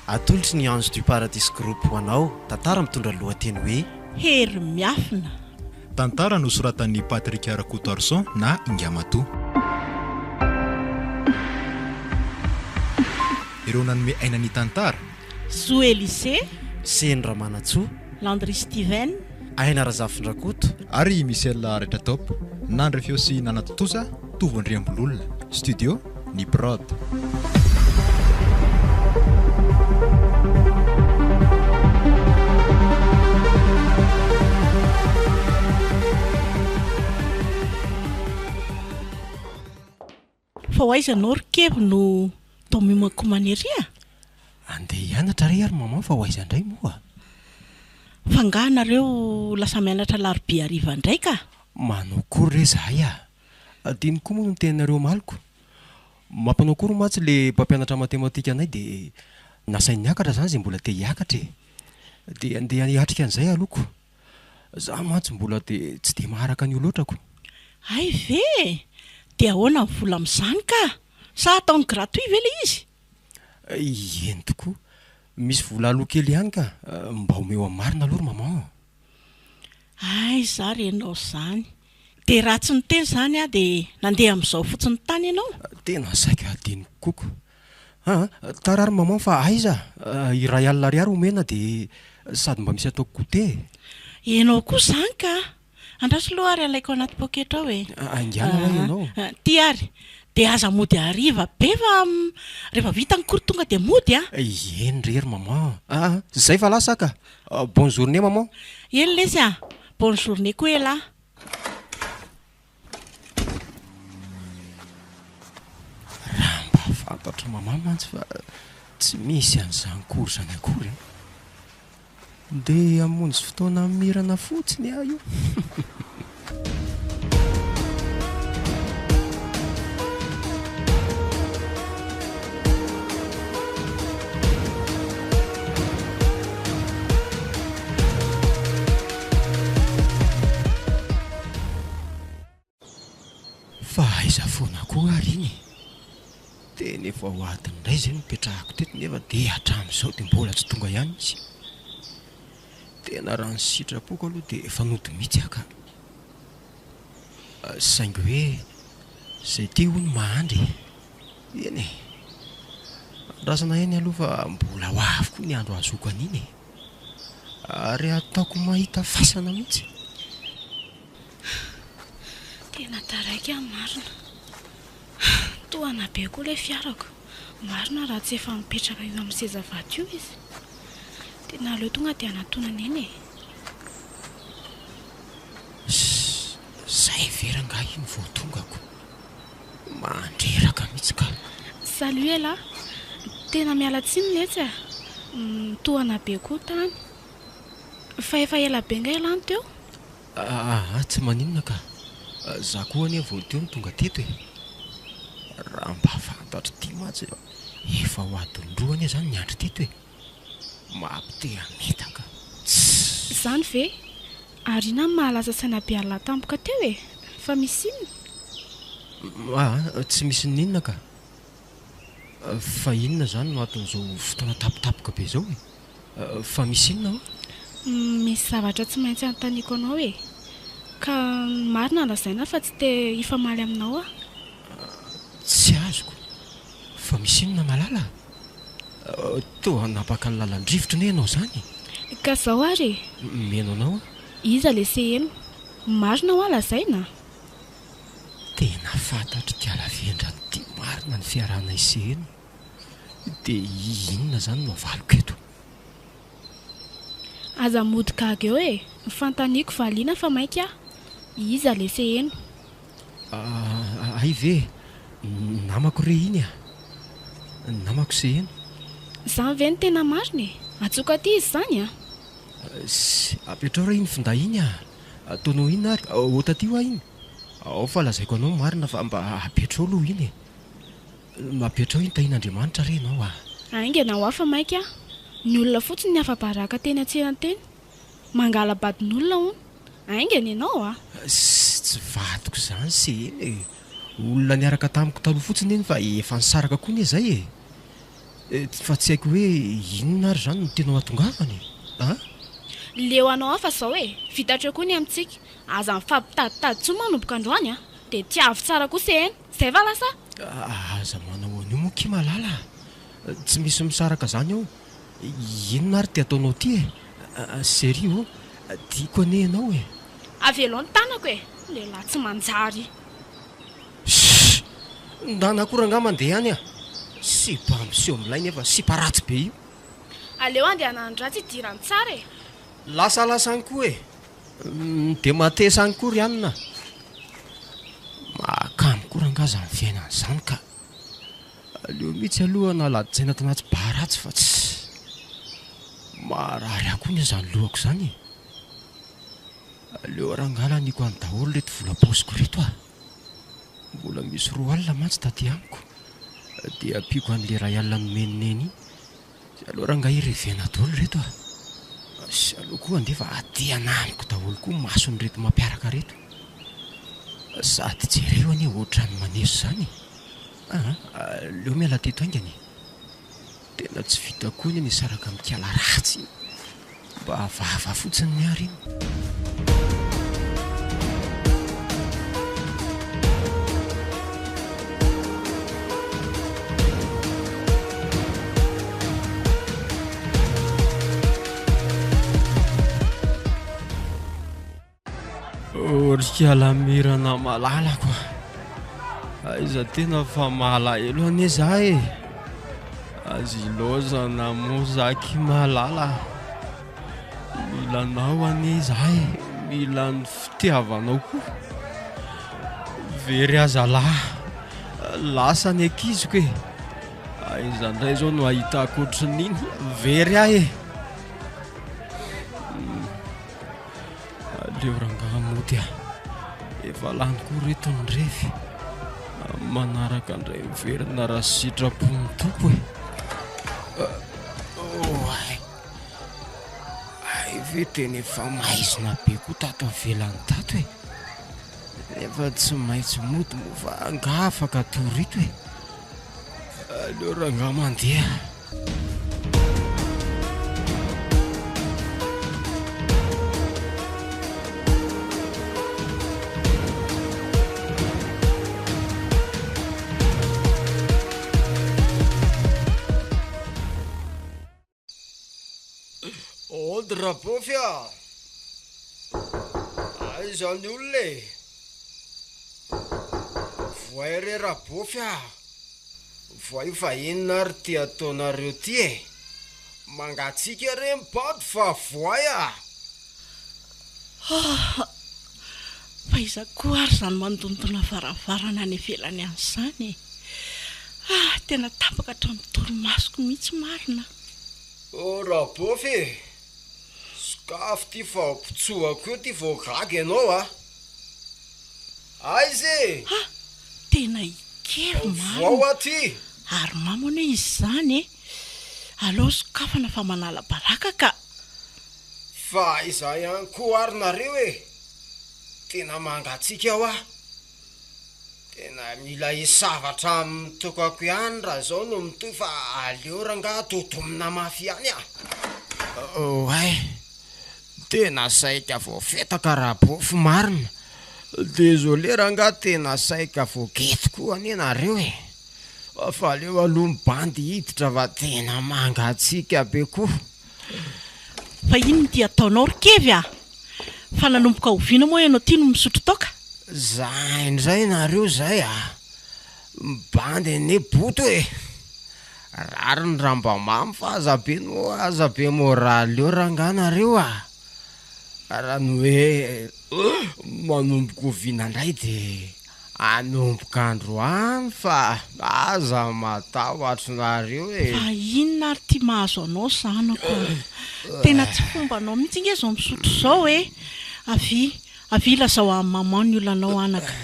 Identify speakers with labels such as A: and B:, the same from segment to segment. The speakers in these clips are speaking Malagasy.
A: atolotry ny Ange du Paradis Group ho anao tantara mitondra lohateny hoe
B: hery miafina.
C: Tantara nosoratan'ny Patrick Rakoto Arson na Ingamato. Ireo nanome aina ny tantara
B: Zoé Lissé,
A: Seny Ramanatsoa,
B: Landry Steven,
A: Aina Razafindrakoto
C: ary Michel Rehetra Top. Nandry feo sy nanatotoza Tovo Andriambololona. Studio ny Prod.
B: fa hoaizanao rikevy no tomimako maneria
A: andeha hianatra ry ary maman fa hoaiza indray moa
B: fa ngaha nareo lasa mianatra larobia hariva indray ka
A: manao kory re zahay adiny koa moa no tenareo maliko mampanao kory matsy le mpampianatra matematika anay dia nasainy niakatra zany zay mbola te hiakatra dia andeha hiatrika an'izay aloko za matsy mbola dia tsy dia maharaka ny olotrako
B: ay ve dia ahoana ny vola amin'izany ka sa ataony gratuit ve le izy
A: eny tokoa misy vola aloha kely ihany ka mba homeo amin'ny marina aloha maman
B: ay za renao zany dia raha tsy niteny zany dia nandeha amin'izao fotsiny tany ianao
A: tena saika adiny koko tarary maman fa aiza iray alina ariary omena dia sady mba misy ataoko kote
B: ianao koa zany ka andraso loha ary alaiko anaty poketra ao
A: angiana ianao
B: ty ary dia aza mody hariva be fa rehefa vita ny kory tonga dia mody
A: eny rery maman zay fa lasa ka bonne journée maman
B: eny lesy bonne journée koa ela
A: raha mba fantatra maman mantsy fa tsy misy an'izany kory zany akory dia amonjy fotoana mirana fotsiny io fa aiza foana koa ary iny tena efa ho adiny indray zay mipetrahako teto nefa dia hatramin'izao dia mbola tsy tonga ihany izy tena raha ny sitrapoko aloha dia efa nody mihitsy aka saingy hoe zay ty hono mahandry eny andrasana eny aloha fa mbola ho avy koa ny andro azoko an'iny ary ataoko mahita fasana mihitsy
D: tena taraiky marina toana be koa le fiarako marina raha tsy efa mipetraka io amin'ny sezavaty io izy tena aleo tonga dia anatonana eny
A: zay veranga iny vao tongako mandreraka mihitsy ka
D: salut ela tena miala tsiny letsy toana be koa tany fa efa ela be nga elany teo
A: tsy maninona ka za koa anie vao teo no tonga teto raha mba fantatra ty matsy efa ho adindroany e zany niandry teto mampite ametaka
D: zany ve ary na mahalaza sainabialina tampoka teo fa misy inona
A: tsy misy ninona ka fa inona zany no aton'izao fotoana tapotapoka be zao fa misy inona
D: misy zavatra tsy maintsy anotaniako anao ka marina lazaina fa tsy te hifamaly aminao
A: tsy azoko fa misy inona malala toa napaka ny lalandrivotra ne ianao zany
D: ka zao ary
A: meno anao
D: iza lese eno marina ho alazaina
A: tena fantatra tiala vendra ny ty marina ny fiarahana ise eno dia inona zany no avaliko eto
D: aza mody gaga eo fantaniako valiana fa mainka iza lese eno
A: ay ve namako re iny namako se eno
D: zany ve ny tena marina atsoka ty izy zany
A: apetrao raha iny finda iny ataonao iny ary otatio iny ao fa lazaiko anao marina fa mba apetrao aloha iny mapetrao iny tahin'Andriamanitra re ianao
D: aingana ho afa mainka ny olona fotsiny ny afa-baraka teny an-tsena teny mangala badin'olona hono aingana ianao
A: tsy vadiko zany se eny olona niaraka tamiko taloha fotsiny eny fa efa nisaraka koa ny zay Fa tsy haiko hoe inona ary zany no tenao atongavany a?
D: Leo anao hafa zao hoe vitatra koa ny amintsika aza mifampitaditady tso manomboka androany a dia tiavy tsara kosa eny zay va lasa
A: aza manao an'io moa ki malala tsy misy misaraka zany ao. Inona ary ty ataonao ty sery o tiako ane ianao e.
D: avelo ny tanako e lehilahy tsy manjary.
A: Ndana koranga mandeha any a sy mpamseho amilay nefa sy paratsy be io.
D: Aleo andehanany ratsy idirany tsara e.
A: Lasalasany koa e de matesany koa ry anina. Makamy korangaza ny fiainany zany ka aleo mihitsy aloha naladitsaina tanaty baratsy fa tsy marary akoa ny zany lohako zany. Aleo rangala niko any daholo reto vola-paosiko reto a. Mbola misy 2 alina mantsy taty amiko dia ampiko an'le ray alina nomenoneny. Aleo ranga irevena daholo reto a. Sy aloha koa andefa atyana amiko daholo koa masony reto mampiaraka reto. Sady jereo anie ohatrany maneso zany. Leo miala teto aingany. Tena tsy vita koa ny saraka mikiala ratsy mba avava fotsiny ny ary iny. Orikalamirana malalako aiza tena fa malahelo ane za e. Azy lozana mozaky malala milanao ane za e. Mila ny fitiavanao koa very azalahy lasa ny akiziko e. Aiza ndray zao no ahitako ohatran'iny very ahy e. Leo rangaha mody a efa lany koa reto ny revy manaraka andray miverina raha sitrapony tompo e. Ay ve tena efa maizina be koa tato avelany tato e. Efa tsy maintsy mody mo fa anga afaka torito e. Leo rangaha mandeha. Drapofia aiza ny olona e. Voay re rabofia voay fa inona ary ty ataonareo ty e. Mangatsika re mipady fa voay a.
B: Fa iza koa ary zany mandondona varavarana any ivelany an'izany e. Tena tapaka hatramin'ny toromasoko mihitsy marina.
A: Rabofy skafo ty fampitsohako io ty voagaga ianao a. Aizy
B: tena ikevy
A: vao aty
B: ary mamone izy zany e. Aleo sokafana fa manala baraka ka.
A: Fa iza ihany koa ary nareo e. Tena mangatsika aho a. Tena mila isavatra mitokako ihany raha zao no mitoy fa aleo ranga totomina mafy ihany a. Ay tena saika vao fetaka rabofy marina. Désolé ranga tena saika vao gety koa ane nareo e. Fa aleo aloha mibandy hiditra fa tena mangatsika be koa.
B: Fa ino ty ataonao rikevy a? Fa nanomboka oviana moa ianao ty no misotro toka?
A: Zay indray nareo zay a. Mibandy ane boto e. Rary ny ramba mamy fa aza be moraly eo ranga nareo a. Raha ny hoe manomboka oviana indray de anomboka androany fa aza matahotra nareo e.
B: Fa inona ary ty mahazo anao zanako? Tena tsy fombanao mihitsy nge zao misotro zao e. Avila zao amin'ny maman ny olanao anaka.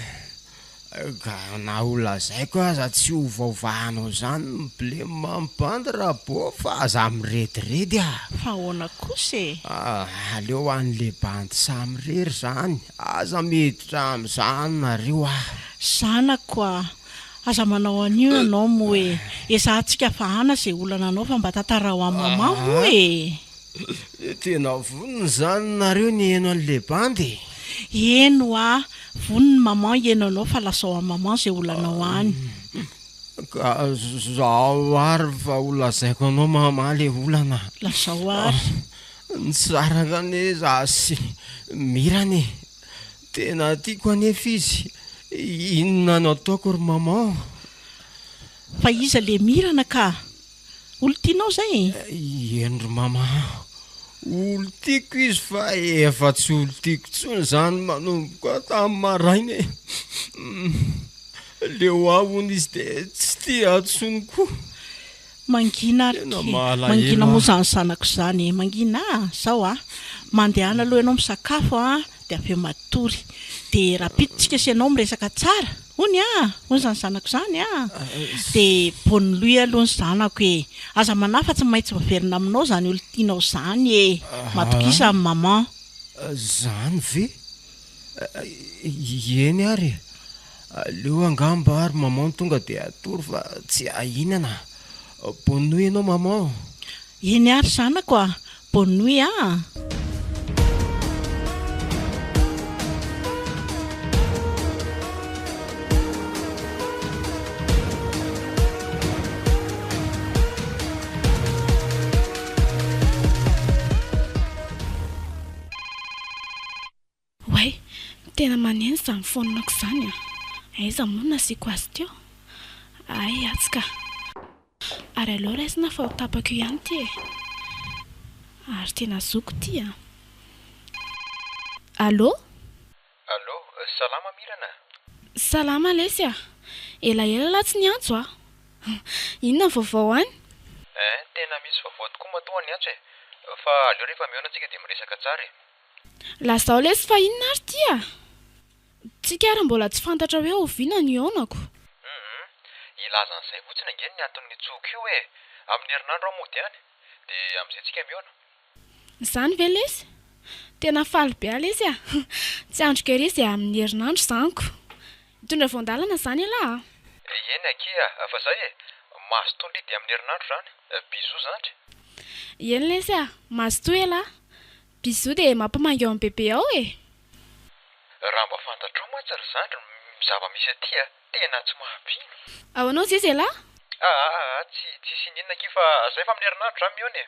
A: Ka na olona zay koa aza tsy ovaovanao zany miblemy mampandy raha bo fa aza mirediredy a.
B: Fa ahoana kosa e?
A: Aleo an'le bandy samy rery zany. Aza miditra amin'izany nareo a.
B: Zanako a, aza manao an'io ianao mo hoe ezahantsika fahana izay olana anao fa mba tantara ho amin'ny mama mo e.
A: Tena vonona zany nareo ny heno an'le bandy.
B: Eno voniny maman eno anao fa lasa ho amin'ny maman izay olana ho any.
A: Ka zaho ary fa olazaiko anao mama le olana.
B: Lasa ho ary.
A: Nitsaraka ane za sy mirany. Tena tiako anefa izy. Inona no ataoko ry mama?
B: Fa iza le mirana ka? Olo tianao zay?
A: Eny ry mama. Olo tiako izy fa efa tsy olo tiako tsony zany manomboka tamin'ny maraina. Leo ahony izy dia tsy tia atsony koa.
B: Mangina mangina moa zany sanako zany. Mangina zao mandehana aloha ianao misakafo dia avy matory. Dia rapiditsika sy ianao miresaka tsara. Hony zany zanako zany dia bonne nuit aloha ny zanako e. Aza manafa tsy maintsy maverina aminao zany olo tianao zany e. Matokisa amin'ny maman.
A: Zany ve? Eny ary. Leo angamba ary maman tonga dia atory fa tsy ahinana. Bonne nuit ianao maman.
B: Eny ary zanako bonne nuit
D: Way, tena maneno izany fononako izany aiza moa nasiako azy teo? Ay, atsika. Ary aleo raisina fa ho tapako ihany ty e. Ary tena zoko ty Allô?
C: Allô, salama Mirana.
D: Salama lesy ela la tsy niantso Inona vaovao any?
C: Tena misy vaovao tokoa matoa ny antso e. Fa aleo rehefa mihaona antsika dia miresaka tsara e.
D: Lazao lesy fa inona ary ty Tsika ary mbola tsy fantatra hoe oviana ny aonako.
C: Ilaza an'izay fotsiny angeny ny antony nitsoaka io e. Amin'ny herinandro aho mody any. Dia amin'izay tsika mihaona.
D: Zany ve lesy? Tena faly be lesy Tsy andro kery izy amin'ny herinandro zaniko. Mitondra voandalana zany ala
C: Eny akia, fa zay e. Mahazo tondry dia amin'ny herinandro zany. Bisous zany.
D: Eny lesy mazotoy ala. Bisous dia mampimangy ao amin'ny bebe ao e.
C: Raha mba fantatrao mantsy ry zandry zava-misy aty tena tsy mahampino.
D: Ao anao zizy ala?
C: Tsy sininona akia fa zay fa amin'ny herinandro zany mihaona e.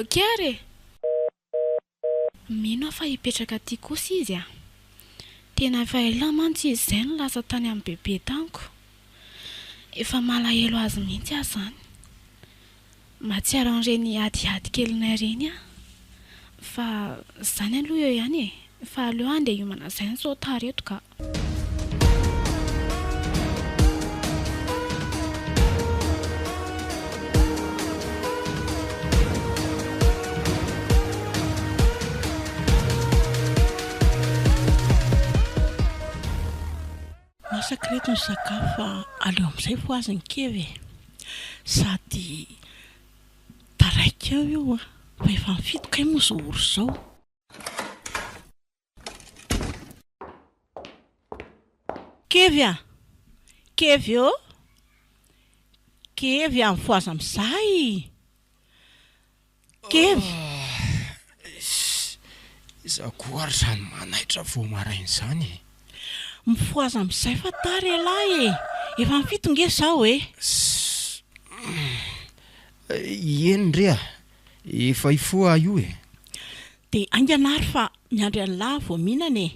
D: Ok ary. Mino fa hipetraka aty kosa izy Tena efa ela mantsy izy izay no lasa tany amin'ny bebe taniko. Efa malahelo azy mihitsy zany. Mahatsiaro an'ireny adiady kelinay ireny Fa zany aloha eo ihany e. Fa aleo andeha hiomana izay ny sao reto ka.
B: Masaka reto ny sakafo fa aleo amin'izay fo azy ny kevy sady taraika eo io fa efa mifitoka moa izao oro izao. Kevy Kevy Kevy amin'ny foazy amin'izay. Kevy
A: Iza koa ary zany manaitra vao maraina izany.
B: Mifoazy amin'izay fa tara elahy efa mifito nge izao
A: Eny ndrea efa ifoa io
B: dia anganary fa miandry an'lahy vao mihinana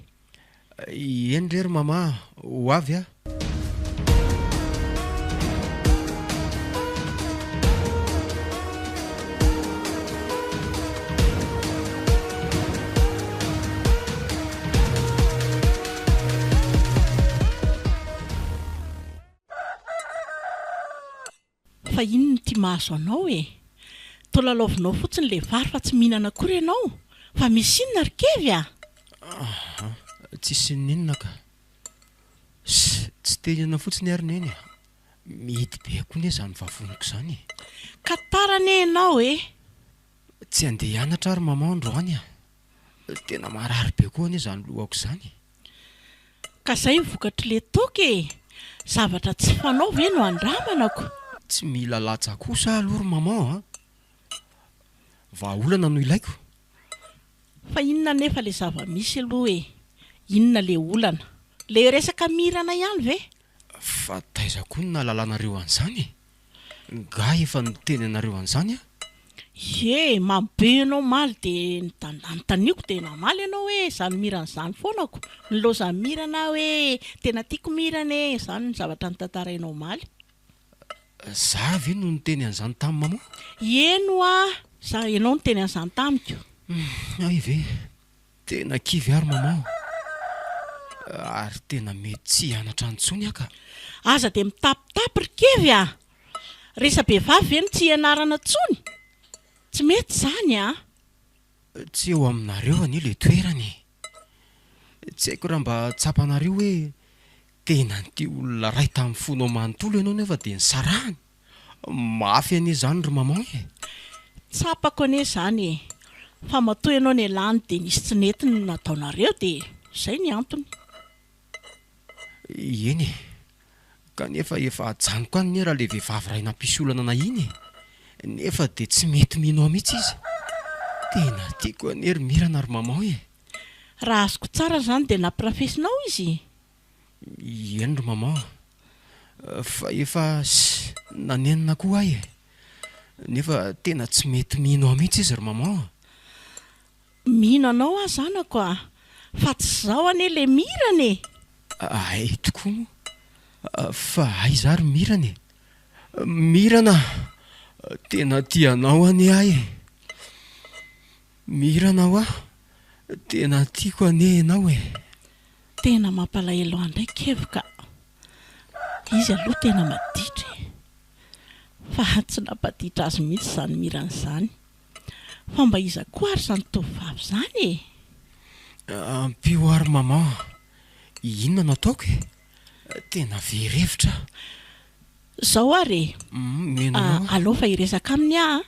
A: Eny rery mama ho avy
B: fa inona ty mahazo anao tolalaovinao fotsiny le vary fa tsy mihinana akory ianao. Fa misy inona ry Kevy
A: Tsisy ninona ka. Tsy tehana fotsiny ary neny Mihidy be koa ne zany vavoniko zany
B: ka tarane ianao
A: Tsy andeha hianatra ary mama androany Tena marary be koa ne zany lohako zany.
B: Ka zay vokatry le toky Zavatra tsy fanao ve no andramanako?
A: Tsy mila latsa kosa aloha maman vahaolana no ilaiko.
B: Fa inona nefa le zava-misy aloha e? Inona le olana? Le resaka mirana ihany ve?
A: Fa taiza koa ny nahalalànareo an'izany e. Nga efa niteny anareo an'izany a?
B: Ye, mabe ianao maly dia notaniako dia namaly ianao hoe izany mirana izany foanako. Niloza mirana hoe tena tiako mirana e, izany ny zavatra nitantarainao maly.
A: Za ve no niteny an'izany tamin'ny maman?
B: Eno za ianao niteny an'izany tamiko.
A: Ay ve, tena kivy ary maman. Ary tena mety tsy hianatra antsony aka.
B: Aza dia mitapitapy kivy a. Resa-behivavy ve no tsy ianarana tsony? Tsy mety izany a.
A: Tsy eo aminareo ani le toerany. Tsy haiko raha mba tsapanareo hoe tena nity olona ray tamin'ny fonao manontolo ianao nefa dia nisarahany. Mafy anie izany ry maman e.
B: Tsapako anie izany e. Fa matoa ianao ny elany dia nisy tsy nety ny nataonareo dia izay ny antony.
A: Eny e. Kanefa efa ajanoko any raha le vehivavy ray nampisolana na iny e. Nefa dia tsy mety minao mihitsy izy. Tena tiako anery mirana ry maman e.
B: Raha azoko tsara izany dia nampirafesinao izy.
A: Eny ry maman. Fa efa nanenina koa ahy e. Nefa tena tsy mety minao mihitsy izy ry maman.
B: Mino anao zanako a. Fa tsy izao anie le mirana e.
A: Ay tokoa moa. Fa aiza ary mirana e. Mirana. Tena tianao anie ahy e. Mirana ho aho. Tena tiako anie ianao e.
B: Tena mampalahelo andray kevoka. Izy aloha tena maditra e. Fa tsy nampatitra azy mihitsy izany mirana izany. Fa mba iza koa ary izany tovovavy izany e.
A: Ampio ary maman. Inona no ataoko e? Tena verevitra.
B: Zao ary alao fa hiresaka aminy aho.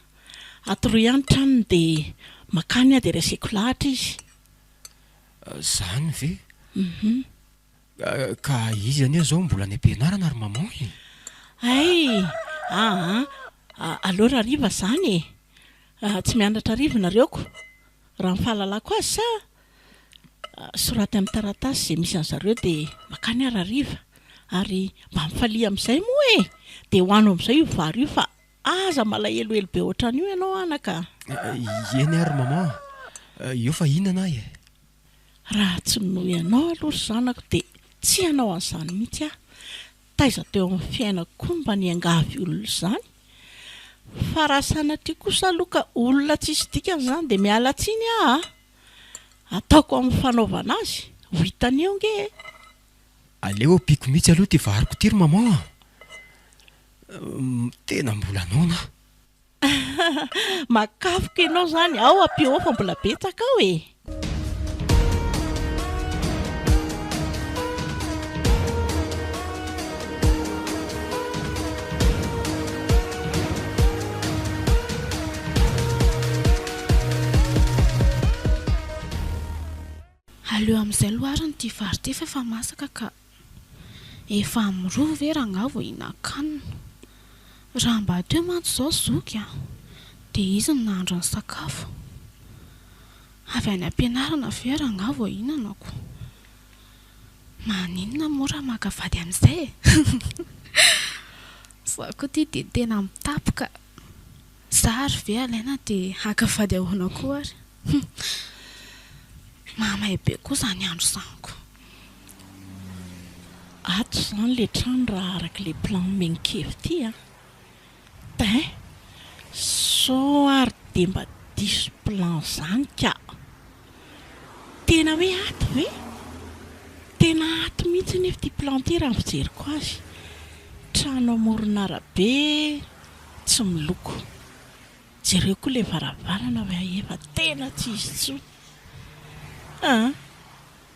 B: Atoroy ihany tranony dia makany aho dia reseko lahatra izy.
A: Zany ve? Ka izy anie zao mbola any am-pianarana ary maman e.
B: Ay, alao rariva izany e. Tsy mianatra riva nareoko. Raha ny fahalalako azy sa soraty amin'ny taratasy izay misy an'zareo dia makany aho rariva. Ary mba mifalia amin'izay moa e. Dia hoanao amin'izay io vary io fa aza malahelohelo be ohatran'io ianao anaka.
A: Eny ary maman. Io fa inana e.
B: Raha tsy noho ianao aloha zanako dia tsy ianao an'izany mihitsy aho. Taiza teo amin'ny fiainako koa mba niangavy olona izany. Fa raha sanatria kosa aloha ka olona tsisy dikany izany dia miala tsiny aho. Ataoko amin'ny fanaovana azy. Ho hitany eo nge.
A: Aleo ampiko mihitsy aloha ty variko ty ry maman. Tena mbola noana.
B: Makafoka ianao izany. Ao ampio ao fa mbola betsaka ao e.
D: Aleo amin'izay lohariny ty vary ty efa masaka ka efa mirova ve raha nga vao hihinan-kanina. Raha mba teo mantsy izao zoky dia izy ny nahandro ny sakafo. Avy any am-pianarana ve raha nga vao hihinanako. Maninona moa raha makavady amin'izay e. Za koa ty dia tena mitapoka. Za ary ve alaina dia hakavady ahoana koa ary. Mamay be koa izany andro izaniko.
B: Ato izany le trano raha araka le plan menikevy ity a. So ary dia mba diso plan izany ka. Tena hoe ato ve? Tena ato mihitsy nefa ity plan ity raha fijeriko azy. Trano amoron'arabe tsy miloko. Jereo koa le varavarana hoe efa tena tsy izy tsony.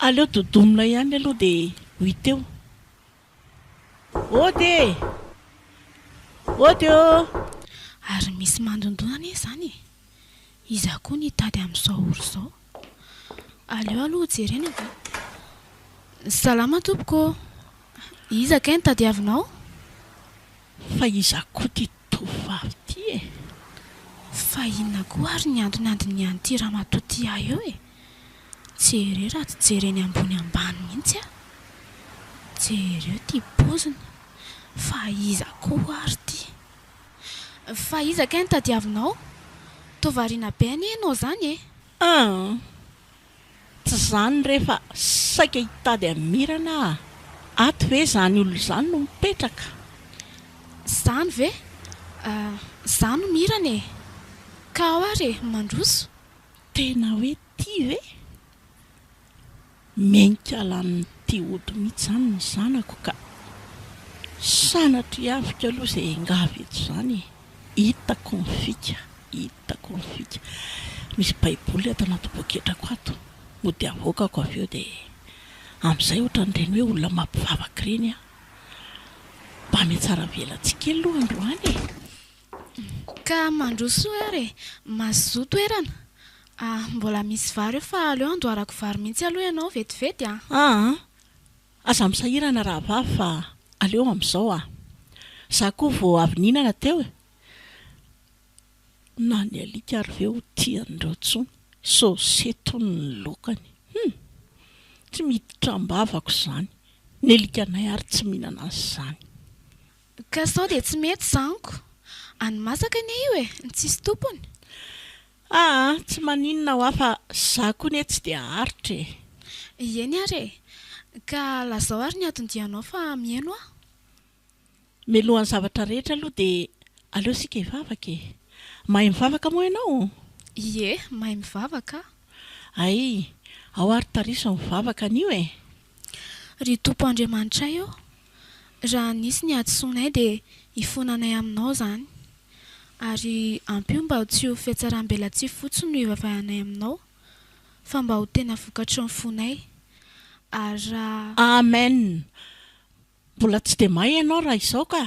B: Aleo dodomina ihany aloha dia ho hita eo. Ody ô.
D: Ary misy mandondona anie izany e. Iza koa ny tady amin'izao oro izao. Aleo aloha jerena. Salama tompoko. Iza kay ny tadiavinao?
B: Fa iza koa ty tovavy ty e.
D: Fa inona koa ary ny andonandiny an'ity ramatoa ty ahy eo e. Jereo raha tsy jereny ambony ambany mihitsy a. Jereo ty pozina. Fa iza koa ary ty? Fa iza kay ny tadiavinao? Tovariana be any ianao zany e?
B: Tsy zany rehefa saika hitady amirana ato ve zany olo zany no mipetraka?
D: Zany ve? Zany no mirana e. Ka ao ary mandroso.
B: Tena hoe ty ve? Menkalan'ity ody mihitsy zany ny zanako ka sanatry havika aloha izay angavy eto zany e. Hitako ny fika. Misy baiboly ato anaty poketrako ato. Mo dia avoakako avy eo dia amin'izay ohatran'ireny hoe olona mampivavaka ireny a. Mba metsara velantsika aloha androany e.
D: Ka mandroso ary mazoto toerana. Mbola misy vary eo fa aleo andoharako vary mihitsy aloha ianao vetivety a.
B: Aza misahirana raha vavy fa aleo amin'izao a. Za koa vao avy nihinana teo e. Na ny alika ary ve ho tian'ireo tsony. Soseto ny lokany. Tsy miditra ambavako izany. Ny alikanay ary tsy mihinana an'izany.
D: Ka sao dia tsy mety zaniko. Any masaka anie io e, tsisy tompony.
B: Tsy maninona ho afa za koa ne tsy dia haritra e.
D: Eny ary e. Ka lazao ary ny atondianao fa mihaino a.
B: Melohan'ny zavatra rehetra aloha dia aleo sika hivavaka e. Mahay mivavaka moa ianao?
D: Ie, mahay mivavaka.
B: Ay, ao ary tariso mivavaka an'io e.
D: Ry Tompo Andriamanitra io, raha nisy ny adisoanay dia hifonanay aminao zany. Ary ampio mba ho tsy ho fiatsaram-belatsy fotsiny no hivavahanay aminao, fa mba ho tena vokatry ny fonay. Ary raha...
B: Amen. Mbola tsy dia mahay ianao raha izao ka.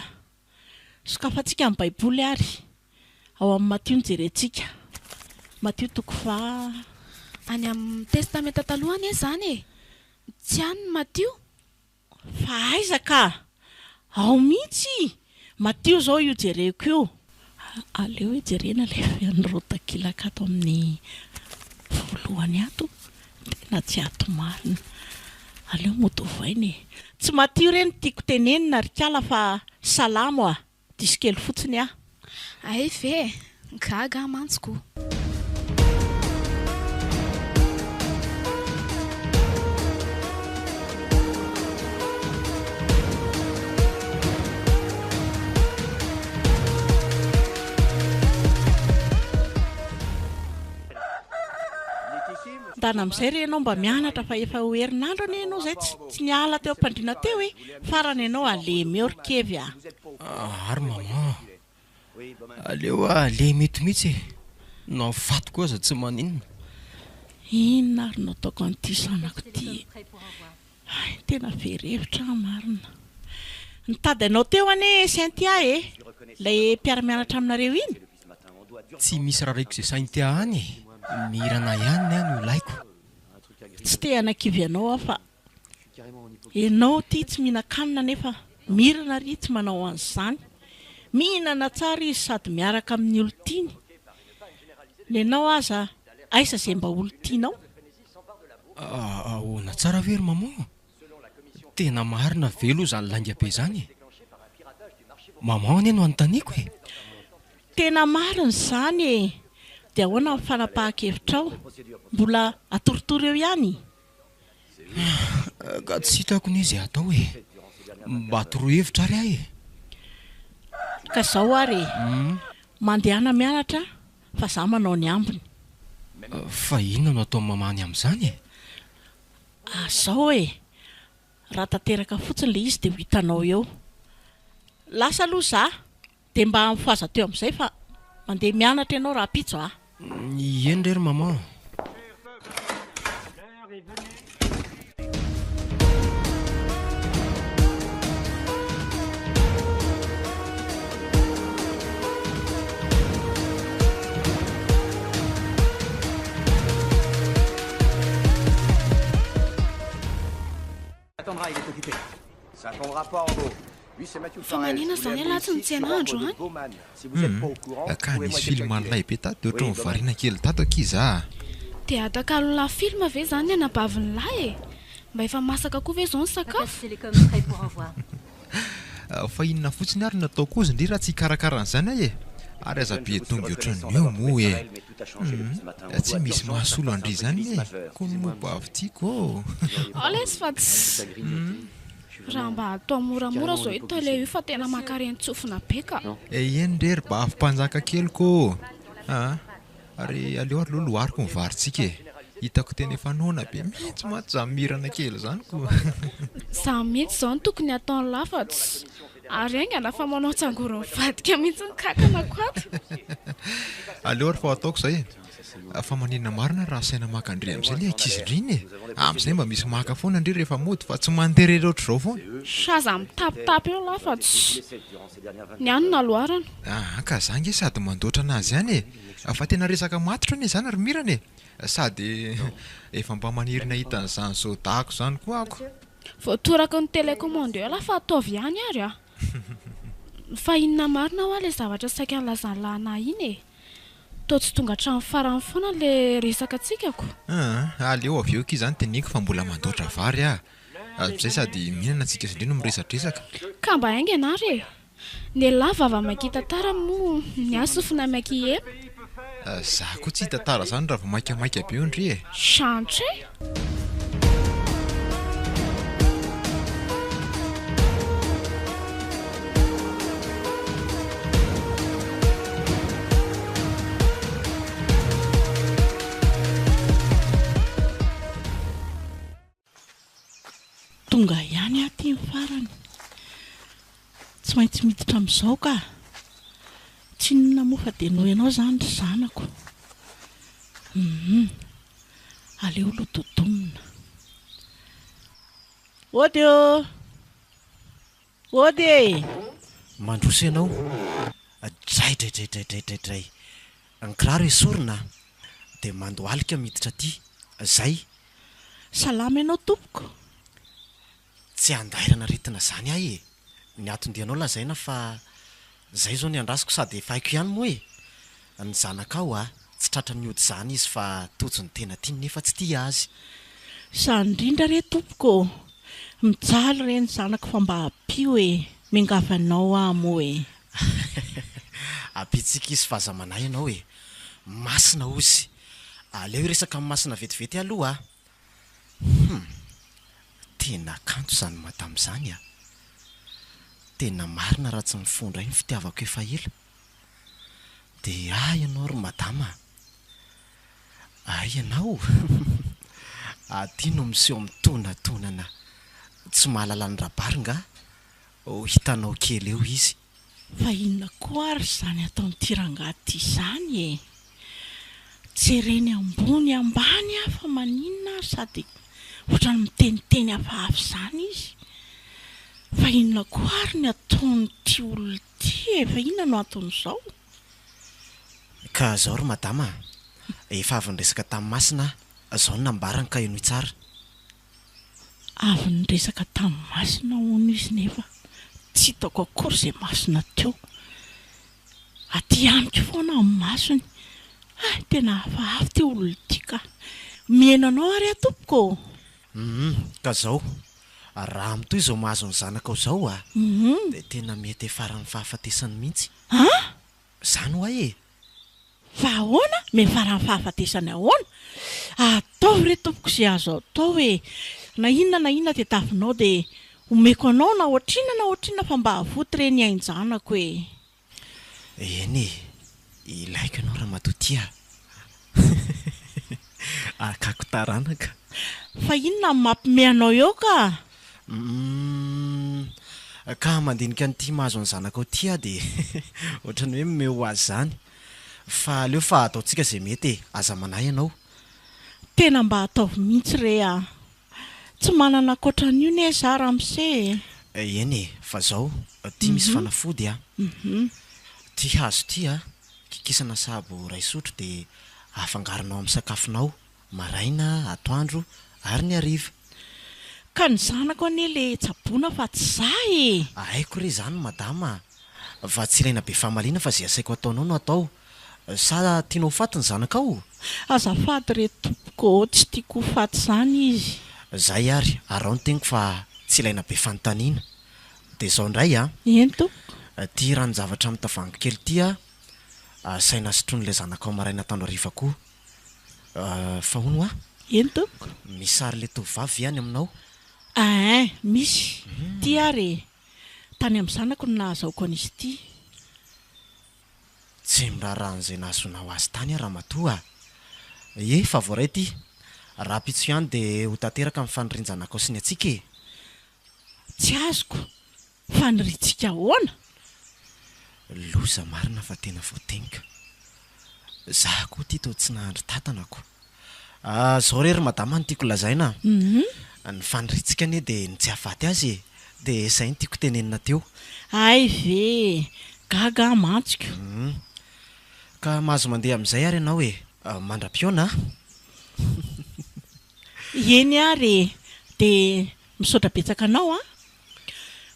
B: Sokafantsika amin'ny baiboly ary. Ao amin'ny Matthieu jerentsika. Matthieu 5.
D: Any amin'ny testamenta talohany zany e. Tsy any ny Matthieu.
B: Fa aiza ka? Ao mihitsy. Matthieu zao io jereko io. Aleo jerena ilay fean'ireo takilaka ato amin'ny voalohany ato. Tena tsy ato marina. Aleo motovainy e. Tsy Matthieu ireny tiako tenenina rikala fa salamo a. Diskely fotsiny a.
D: Ay ve, gaga mantsiko.
B: Tana amin'izay re ianao mba mianatra fa efa ho herinandro anie ianao izay tsy niala teo am-pandriana teo e. Farany ianao alemy eo rikevy a.
A: Ary mama. Aleo le mety mihitsy e. No faty koa aza tsy maninona.
B: Inona ary no ataoko an'ity sanako ty? Tena verevitra marina. Nitady anao teo anie Saintia e. Ilay mpiara-mianatra aminareo iny.
A: Tsy misy raha raiko izay Saintia any e. Mirana ihany no laiko.
B: Tsy te hanakivy ianao aho fa ianao ty tsy mihinan-kanina nefa mirana ry tsy manao an'izany. Mihinana tsara izy sady miaraka amin'ny olo tiany. Nenao aza aiza izay mba olo tianao?
A: Ahoana tsara very mamo? Tena marina velo izany laingabe izany. Mama anie no anontaniako e.
B: Tena marina izany e. Dia ahoana ny fanapahan-kevitrao? Mbola atoritory eo ihany?
A: Ka tsy hitako ny izy atao e. Mba torohevitra ary ahy e.
B: Ka zao ary mandehana mianatra fa za manao ny ambiny.
A: Fa inona no atao mamany amin'izany e?
B: Zao e. Raha tanteraka fotsiny ilay izy dia ho hitanao eo. Lasa aloha za dia mba mifaza teo amin'izay fa mandeha mianatra ianao raha pitso a.
A: Eny rery mama.
D: fa manina zany alatsy ny tsenandro any
C: ka nisy film an'ilay be tato de ohatry nyvariana kely tato akiza
D: dia atakalona filma ve zany anabavin'lahy mba efa masaka koa ve zao ny sakafo
C: fa inona fotsiny ary nataoko ozy ndry raha tsy karakaran'izany ay ary aza be dongy ohatran'io moa tsy misy mahasolo andry zany koa no moba avy tiako
D: alesy fa tsy raha mba atao moramora zao eto le io fa tena makareny tsofina be ka
C: eny rery mba afim-panjaka kelyko ary aleo ary loha lohariko mivaritsika hitako tena efa noana be mihitsy maty za mirana kely zany ko
D: za mihitsy zao ny tokony ataony lafatsy ary aingana fa manao tsangoro mivadika mihitsy ny kakana ko ato
C: aleo ary fa ataoko zay fa manina marina raha saina makandre amin'izay le ankizy driny amin'izay mba misy maka foana ndry rehefa mody fa tsy manderery ohatry zao foana
D: saza mitapitapy eo lafatsy ny anona loarana
C: ka zange sady mandoatra anazy any fa tena resaka matitra ane zany ary mirana sady efa mba manirina hitan'izany zao dako zany koa ako
D: voatoraka ny telecommande eo lafa ataovy ihany ary fa inona marina ho le zavatra saika nylazany lahana iny to tsy tonga hatramin'ny farany foana le resaka atsikako
C: aleo avy eo ki zany teniko fa mbola mandoatra vary zay sady mihinana antsika sy indrino miresadresaka
D: ka mba haingana ary ny lava ava makita tara moa ny asofina maiky e
C: za koa tsy hita tara zany raha vao maikamaika be io ndry
D: chantre
B: tonga ihany aty ny farany tsy maintsy miditra amin'izao ka tsy nona moa fa de noho ianao zany ry zanako aleo lododomina ody
A: mandroso ianao draydraydraydraydraydray ankiraro esorina de mandoalika miditra aty zay
B: salama ianao tompoko
A: tsy andairana retina zany ahy ny atondianao lazaina fa zay zao ny andrasiko sady efa haiko ihany moa ny zanakao tsy tratra ny ody zany izy fa tojony tena tiany nefa tsy tia azy
B: zany indrindra re tompoko mijaly reny zanako fa mba apio mingavanao moa
A: apitsika izy fahazamanay ianao masina ozy aleo resaka amin'ny masina vetivety aloha tena kanto zany madam'izany tena marina raha tsy mifondra iny fitiavako efa ela de ianao ry madama ianao aty no miseho mitonantonana tsy mahalala ny rabaringa hitanao kely eo izy
B: fa inona koa ary zany ataon'ity rangaty izany jereny ambony ambany fa maninona ary sady ohatrany miteniteny hafahafa zany izy fa inona koa ary ny ataon'ity olona ty fa inona no ataon'izao
A: ka zao ry madama efa avy nyresaka tamin'ny masina zao no nambarany ka eno tsara
B: avy nyresaka tamin'ny masina hono izy nefa tsy hitako akory zay masina teo aty amiko foana amin'ny masony tena hafahafa ty olona ty ka mienanao ary atompoko
A: ka zao raha amitoy zao mahazo ny zanakao zao de tena mety efarany fahafatesany mihitsy zany hoa
B: fa ahoana mefarany fahafatesany ahoana ataovy re tompoko zay azo atao na inona de tafinao de omeko anao na ohatrina fa mba havoty reny ainjanako
A: eny ilaiko ianao raha matotia akako taranaka
B: fa inona mampime anao eo
A: ka mandinika nyity mahazo ny zanakao tia de ohatrany hoe mime ho azy zany fa aleo fa ataontsika zay mety aza manay ianao
B: tena mba ataovy mihitsy re tsy manana akoatran'io ne za raha mise
A: eny fa zao ty misy fanafody ty hazo ty kikisana sabo ray sotro de afangaronao amin'ny sakafonao maraina atoandro ary ny ariva
B: ka ny zanako anie le tsaboana fa tsy zah e.
E: Haiko re zany madama, fa tsy ilaina be famaliana fa zay asaiko ataonao no atao. Sa tianao faty ny zanakao?
B: Azafady re tompoko, tsy tiako faty zany izy.
E: Zay ary raha ny teniko fa tsy ilaina be fanontaniana. Dia izao indray
B: Eny tompoko.
E: ty raha ny zavatra mitavango kely ty saina sotroin'ilay zanakao maraina tandro hariva koa. Fa hono
B: Eny tompoko.
E: misy sary le tovavy ihany aminao.
B: Misy. Ty ary tany amin'ny zanako no nahazaoko an'izy ity.
E: Tsy miraran'izay nahazonao azy tany raha matoa. Fa voaray ty raha pitso ihany dia ho tanteraka amin'ny fanorinjanakao sy ny atsika e.
B: Tsy azoko. Faniritsika ahoana?
E: Loza marina fa tena voatenika. Zaho koa ty toa tsy nahandry tatanako. Zao rery madama ny tiako lazaina. Ny faniritsika anie dia ny tsy hahafaty azy e. Dia izay ny tiako tenenina teo.
B: Ay ve, gaga mantsika.
E: Ka mahazo mandeha amin'izay ary ianao e. Mandra-piona.
B: Eny ary dia misaotra betsaka anao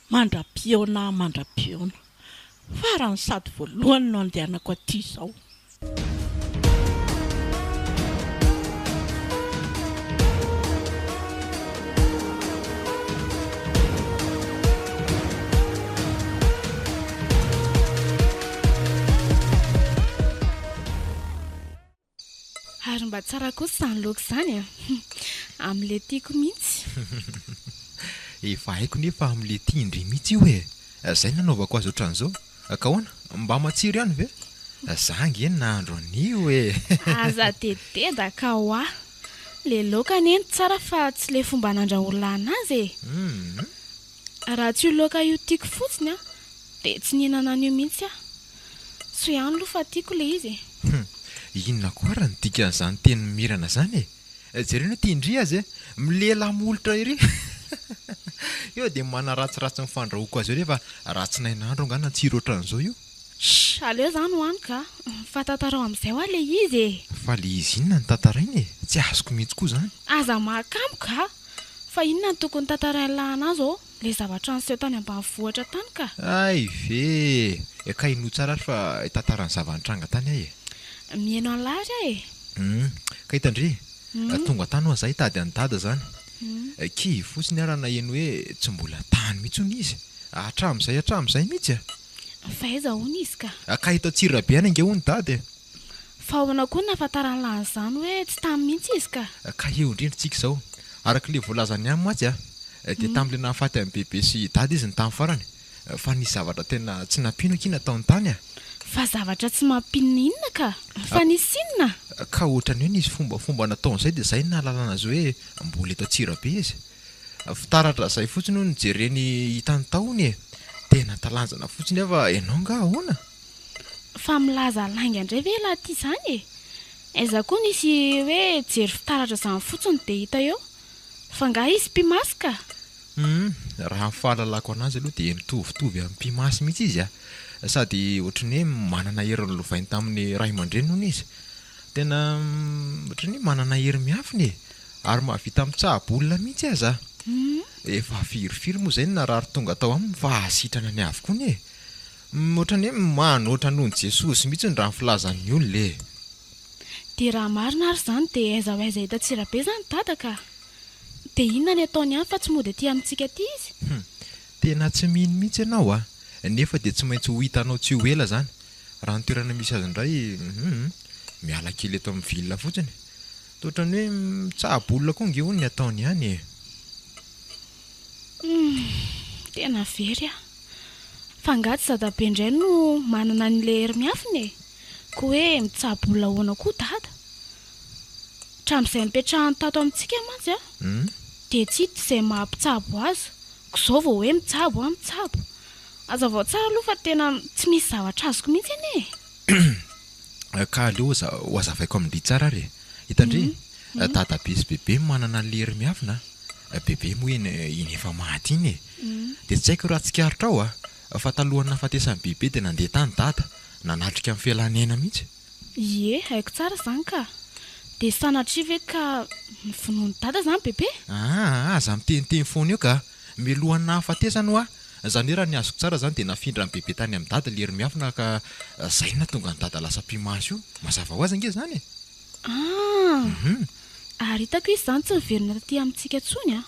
B: Mandra-piona. Farany sady voalohany no andehanako aty izao.
D: Ary mba tsara kosa izany laoka izany amin'ilay tiako mihitsy.
C: Efa haiko nefa amin'ilay tia indry mihitsy io e. Zay nanaovako azy ohatran'izao. Ka hoana? Mba matsiro ihany ve? Zangy eny nahandro an'io e.
D: Aza teteda ka hoa. Le laoka neny tsara fa tsy le fomba nandrahoana anazy e. Raha tsy io laoka io tiako fotsiny dia tsy nihinana an'io mihitsy So ihany aloha fa tiako le izy.
C: Inona koa raha ny dikan'izany teny mirana zany e. Jerena tia indry azy milela molotra iry. Io dia mana ratsiratsy ny fandrahoako azy io rehefa ratsy nainandro angana tsiro ohatran'izao io.
D: Aleo zany hoany ka. Fa tantarao amin'izay hoa le izy e.
C: Fa le izy inona ny tantarainy e. Tsy azoko mihitsy koa zany.
D: Aza mahakamo ka. Fa inona ny tokony tantarainy lahanazy le zavatra niseho tany ambanivohitra tany ka.
C: Ay ve, ka ino tsara fa tantarany zava-nitranga tany ahy e.
D: Mihaino an'lahatra e.
C: Ka hitandre, tonga tany ho azahy tady any dada zany. Kivy fotsiny raha naheno hoe tsy mbola tany mihitsy hono izy. Hatramin'izay mihitsy
D: Fa aiza hono izy ka.
C: Ka hita tsira be any ange hono dady.
D: Fa ahoana koa nahafantarany lahany hoe tsy tamy mihitsy izy ka.
C: Ka eo indrindritsika izao. Arak'ilay voalazany ihany matsy dia tam'ilay nahafaty amin'ny bebe sy dady izy ny tany farany. Fa nisy zavatra tena tsy nampino aky nataony tany
D: Fa zavatra tsy mampinona inona ka. Fa nisy inona.
C: Ka ohatrany hoe nisy fomba nataon'izay dia izay nahalalana azy hoe mbola eto tsira be izy. Fitaratra izay fotsiny no nijereny hitany taony e. Tena talanjana fotsiny fa ianao nga ahoana?
D: Fa milaza lainga indray ve laha ty izany e. Aiza koa nisy hoe jery fitaratra izany fotsiny dia hita eo. Fa nga izy mpimasy ka.
C: Raha ny fahalalako anazy aloha dia mitovitovy amin'ny mpimasy mihitsy izy sady ohatrany hoe manana hery lovainy tamin'ny ray aman-dreny hono izy. Tena ohatrany hoe manana hery miafiny e. Ary mahavita mitsaha-bolona mihitsy aza. Efa firifiry moa izay ny narary tonga tao aminy fa hasitrana ny avy koa ny e. Ohatrany hoe manoatra nohon'i Jesosy mihitsy ny raha ny filazan'ny olona e.
D: Dia raha marina ary izany dia aiza ho aiza hita tsira be izany dada ka. Dia inona ny ataony ihany fa tsy mody aty amintsika aty izy.
C: Tena tsy mino mihitsy ianao nefa dia tsy maintsy ho hitanao tsy ho ela zany. Raha ny toerana misy azy indray miala kely eto amin'ny vilona fotsiny. Ohatrany hoe mitsaha-bolona koa nge hono ny ataony ihany e.
D: Tena very Fa nga tsy zadabe indray no manana an'ilay hery miafiny e. Koa hoe mitsaha-bolona ahoana koa dada. Hatramin'izay mipetrahany tato amintsika mantsy dia tsy hita izay mampitsabo azy. Izao vao hoe mitsabo mitsabo. Aza vao tsara aloha fa tena tsy misy zavatra azoko mihitsy anie e.
C: Ka aleo ho azavaiko amin'ilay tsara ary e. Hitandre, dadabe sy bebe manana an'ilay hery miafina. Bebe moa iny efa maty iny e. Dia tsy haiko raha tsikarotra ao fa talohany nahafatesan'ny bebe dia nandeha tany dada. Nanatrika amin'ny fialanena mihitsy.
D: Ie, haiko tsara izany ka. dia sanatria ve ka mifinoany dada zany bebe?
C: Aza miteniteny foana eo ka milohan'ny hahafatesany ho zany hoe raha ny azoko tsara zany dia nafindra ny bebe tany amin'ny dada lery miafina ka zay na tonga ny dada lasa mpimasy io mazava ho azy ange zany
D: ary hitako izy zany tsy miverina taty amintsika ntsony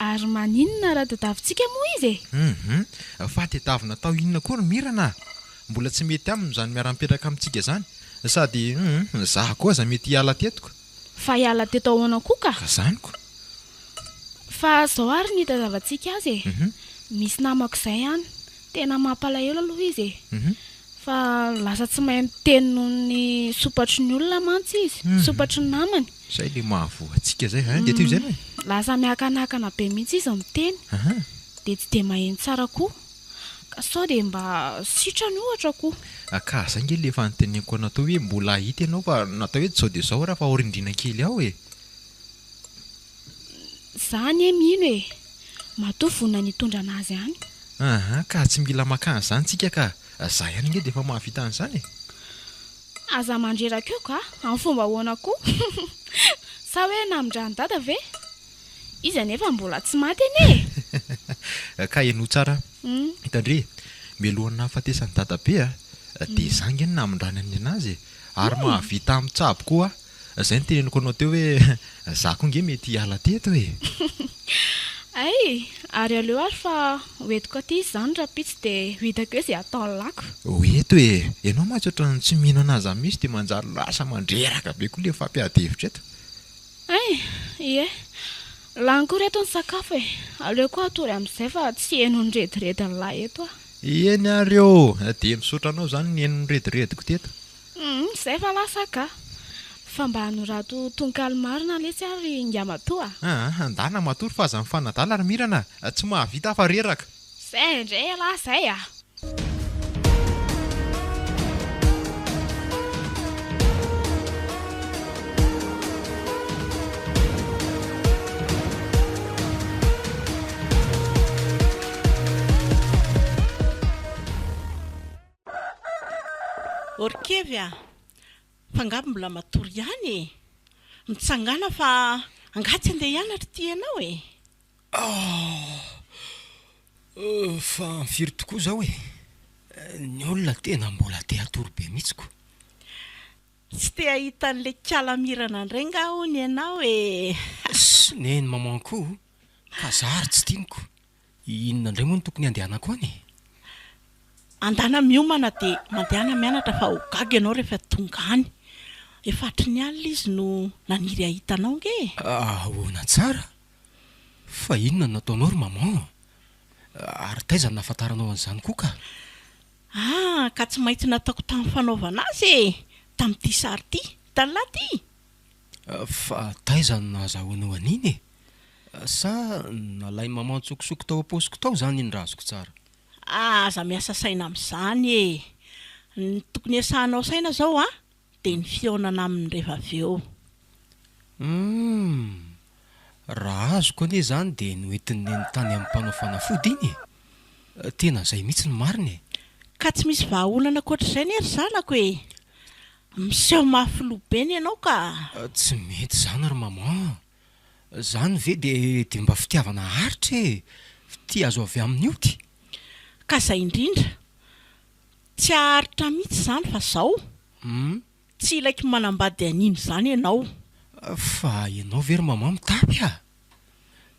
D: ary maninona raha tadavintsika moa izy
C: fa tedavina tao inona koa ny mirana mbola tsy mety aminy zany miara-mipetraka amintsika zany sady zaho koa aza mety hiala tetiko
D: fa hiala teto ahoana koa
C: ka zanyko
D: fa zao ary ny tadavantsika azy misy namako izay ihany tena mampalahelo aloha izy fa lasa tsy mahay miteny noho ny sopatry ny olona mantsy izy sopatry ny namany
C: zay le mahavoantsika zay dia teo zay
D: lasa miakanakana be mihitsy izy miteny dia tsy dia maheno tsara koa ka sao dia mba sitrany ohatra koa
C: ka zay nge le fanoteneniko natao hoe mbola hita ianao fa natao hoe zao dia zao raha fa orindrina kely aho
D: zany mino matoa vonina ny hitondra anazy any
C: ka tsy mila makany zany tsika ka za ihany nge dia efa mahavita an'izany
D: aza mandreraka eo ka amin'ny fomba ahoana koa sa hoe namindrany dada ve izy anefa mbola tsy maty ene
C: ka eno tsara hitandre mialohan'ny hahafatesany dada be dia zange ny namindrany any anazy ary mahavita amin'ny tsabo koa zay ny teneniko anao teo hoe za koa nge mety hiala teto
D: ary aleo ary fa hoetiko aty izy zany raha pitsy dia hitako hoe izay ataony lako
C: hoeto ianao matsy ohatrany tsy mino anazy amin'ny misy dia manjary lasa mandreraka be koa le fampiadevitra eto
D: lany koa reto ny sakafo aleo koa atory amin'izay fa tsy heno ny rediredy ny lahy eto
C: eny areo dia misaotra anao zany ny heno ny redirediko teto
D: izay fa lasa ka fa mba hanorato tononkalo marina lesy ary ngamatoa
C: andana matory fa aza mifanadala ary mirana tsy mahavita afa reraka
D: zay indray ala zay
B: orkevy fangabo mbola matory ihany mitsangana fa angatsy andeha hianatra ty ianao
A: fa mifiry tokoa zao ny olona tena mbola te atory be mihitsiko
B: tsy te ahita n'le kalamirana indray nga hony ianao
A: sy neny mamanko ka zary tsy tianiko inona indray moa no tokony andehanako any
B: andana miomana dia mandehana mianatra fa hogaga ianao rehefa tonga any efatry ny alina izy no naniry ahitanao nge
A: ahoana tsara fa inona nataonao ry maman ary taizany nafantaranao an'izany koa
B: ka tsy maintsy nataoko tamin'ny fanaovana azy tamin'ity sary ty tanlahy ty
A: fa taizany nahazahoanao aniny sa nalay maman tsokosoko tao am-posiko tao zany iny raha azoko tsara
B: aza miasa saina amin'izany ny tokony asahanao saina zao dia ny fiaonana amin'ny rehefa avy eo
A: raha azoko anie zany dia noentin'ny ny tany amin'ny mpanao fanafody iny tena izay mihitsy ny mariny
B: ka tsy misy vahaolana koatr'izay ny ery zanako miseho mahafiloabeny ianao ka
A: tsy mety zany ry maman zany ve dia mba fitiavana haritra fiti azo avy amin'ny ioty
B: ka izay indrindra tsy haharitra mihitsy zany fa zao tsy ilaiky manambady anino zany ianao
A: fa ianao very maman mitapy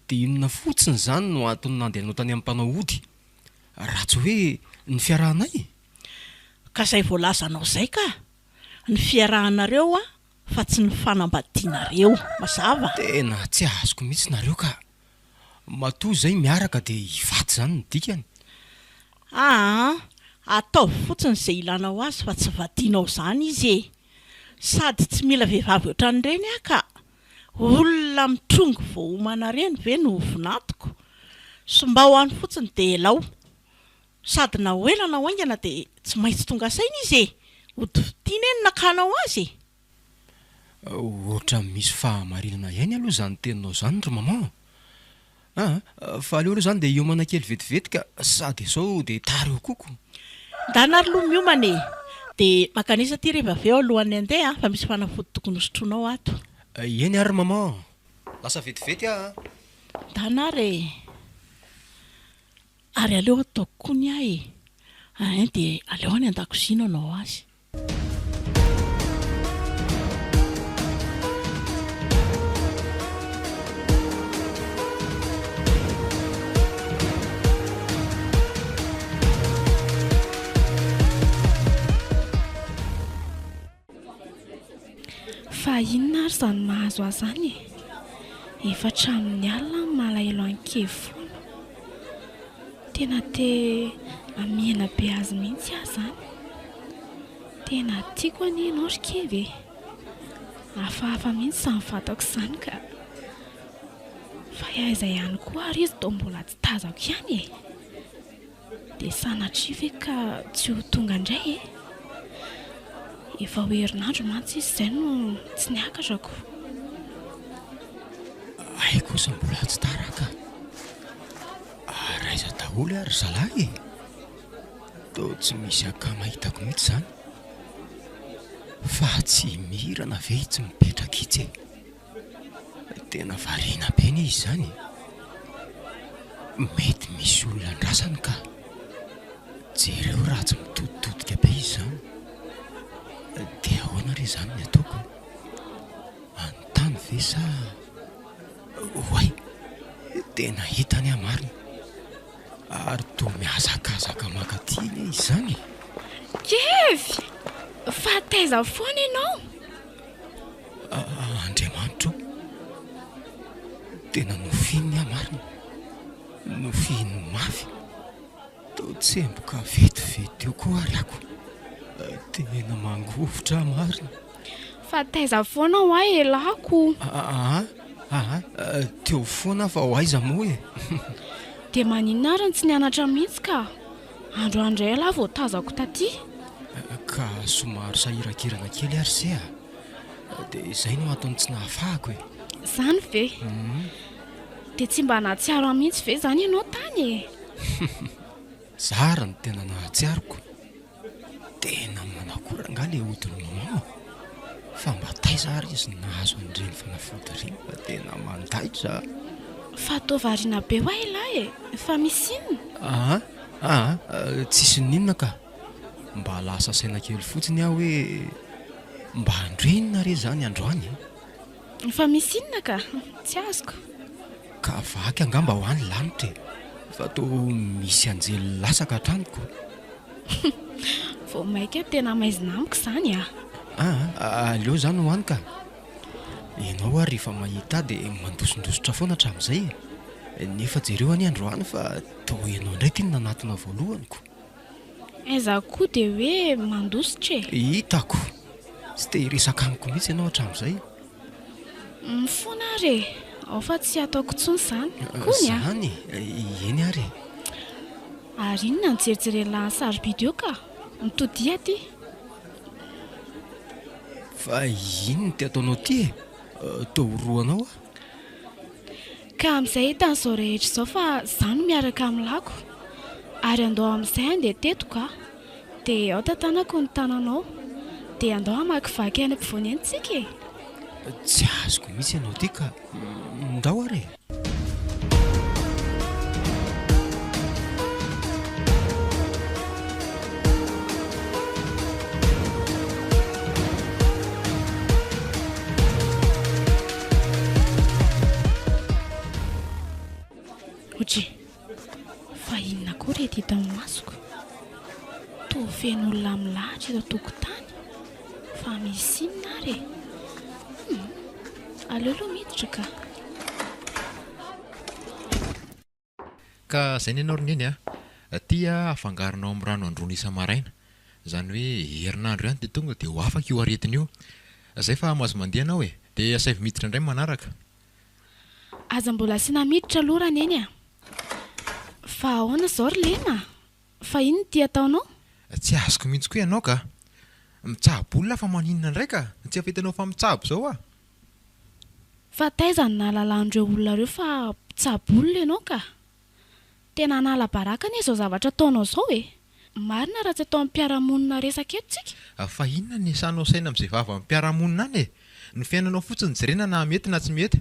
A: dia inona fotsiny zany no antony nandehanao tany amin'ny mpanao ody raha tsy hoe ny fiarahanay
B: ka izay voalazanao izay ka ny fiarahanareo fa tsy ny fanambadianareo mazava
A: tena tsy azoko mihitsy nareo ka matoa zay miaraka dia hivaty zany ny dikany
B: ataovy fotsiny izay ilanao azy fa tsy vadianao zany izy sady tsy mila vehivavy ohatran'ireny ka olona mitrongo voahomana reny ve no voninatoko so mba ho any fotsiny dia elao sady na hoelana oaingana dia tsy maintsy tonga saina izy hodividiana eny nakanao azy
A: ohatra misy fahamarinana ihany aloha zany teninao zany ry maman fa aleo aloha zany dia hiomana kely vetivety ka sady sao dia tary eo koko
B: ndanary loha miomana dia makanisa ty rehefa avy eo alohan'ny andeha fa misy fanafody tokony hosotroanao ato.
A: Eny ary mama, lasa vetivety ah.
B: Danare ary aleo ataoko koa ny ahy dia aleo any an-dakozia anao azy.
D: Fa inona ary izany mahazo azy zany efa hatramin'ny alina ny malahelo an-kevy foana. Tena amiana be azy mihitsy ahy zany. Tena tiako any ianao ry kevy. Hafahafa mihitsy izany fantako izany ka. Fa aiza ihany koa ary izy toa mbola tsy tazako ihany e. Dia sanatria ve ka tsy ho tonga indray e. Efa ho herinandro mantsy izy izay no tsy niakatrako.
A: Ay kosa mbola tsy taraka. Raiza daholo ary zalahy. Toa tsy misy akama hitako mihitsy zany. Fa tsy mirana ve tsy mipetraka itsy. Tena variana be ny izy zany. Mety misy olona andrasany ka. Jereo raha tsy mitoditodika be izy zany. Dia ahoana re zany ny ataoko? Anontany ve sa hoay tena hitany amarina ary toa mihazakazaka makatiny izy zany.
D: Kevy, fa taiza foana ianao?
A: Andriamanitro, tena nofin'ny amarina, nofin'ny mafy. Toa tsemboka vetivety eo koa ary ako. Tena mangovotra marina.
D: Fa taiza foana ho ahy elako.
A: Teo foana fa ho aiza moa e.
D: Dia maninona ary tsy nianatra mihitsy ka. Androandray alahy vao tazako taty.
A: Ka somary sahirakirana kely ary se a. Dia izay no atony tsy nahafahako e.
D: Zany ve? Dia tsy mba nahatsiaro mihitsy ve zany ianao tany e.
A: Zara ny tena nahatsiaroko. Tena manakora nga le hodiny mama. Fa mba taiza ary izy nahazo an'ireny fanafody ireny. Tena mandaitra.
D: Fa toa variana be ho ahy lahy e. Fa misy inona?
A: Tsisy ninona ka. Mba lasa saina kely fotsiny aho hoe mba andrenina re zany androany.
D: Fa misy inona ka? Tsy azoko.
A: Ka vaky angamba ho any lanitra e. Fa toa misy anjely lasaka hatraniko.
D: Vao maika tena maizina amiko izany a.
A: Aleo zany ho any ka. Ianao ary rehefa mahita dia mandosondosotra foana hatramin'izay. Nefa jereo any androany fa toa ianao indray ty nanatona voalohaniko.
D: Aiza koa dia hoe mandositra e.
A: Hitako. Tsy te hiresaka amiko mihitsy ianao hatramin'izay.
D: Mifoana ary e. Ao fa tsy ataoko intsony izany. Kony a.
A: Zany, eny ary.
D: Ary inona nijerijerin'ny sarobidy eo ka? Mitodia ty.
A: Fa ino ty ataonao ty e? Toa horoanao a?
D: Ka amin'izay hitan'izao rehetra izao fa izany miaraka amin'ny lako. Ary andao amin'izay andeha teto ka. Dia ao tantanako ny tananao. Dia andao hamakivaky any ampovoany antsika e.
A: Tsy azoko mihitsy ianao ty ka. Ndao ary.
D: Ohatry, fa inona koa rehetra hita amin'ny masoko? Toa feno olona milahatra eto an-tokotany. Fa misy inona ary e? Aleo aloha miditra ka.
C: Ka izay ny ianao roneny a. Tia afangaronao amin'ny rano androny isa-maraina. Izany hoe herinandro ihany dia tonga dia ho afaka io aretina io. Izay fa mahazo mandeha anao e. Dia asavy miditra indray manaraka.
D: Aza mbola sina miditra aloha raneny a. Fa ahoana izao ry lena? Fa inona ty ataonao?
C: Tsy azoko mihitsy koa ianao ka. Mitsabola fa maninona indray ka. Tsy afitanao fa mitsabo izao a.
D: Fa taiza ny nahalalan'ireo olona ireo fa pitsabola ianao ka. Tena nahalabaraka anie izao zavatra ataonao izao e. marina raha tsy atao amin'ny mpiaramonina resaka eto tsika.
C: Fa inona ny sanao saina amin'izay vava amin'ny mpiaramonina any e? Ny fiainanao fotsiny jerena na mety na tsy mety.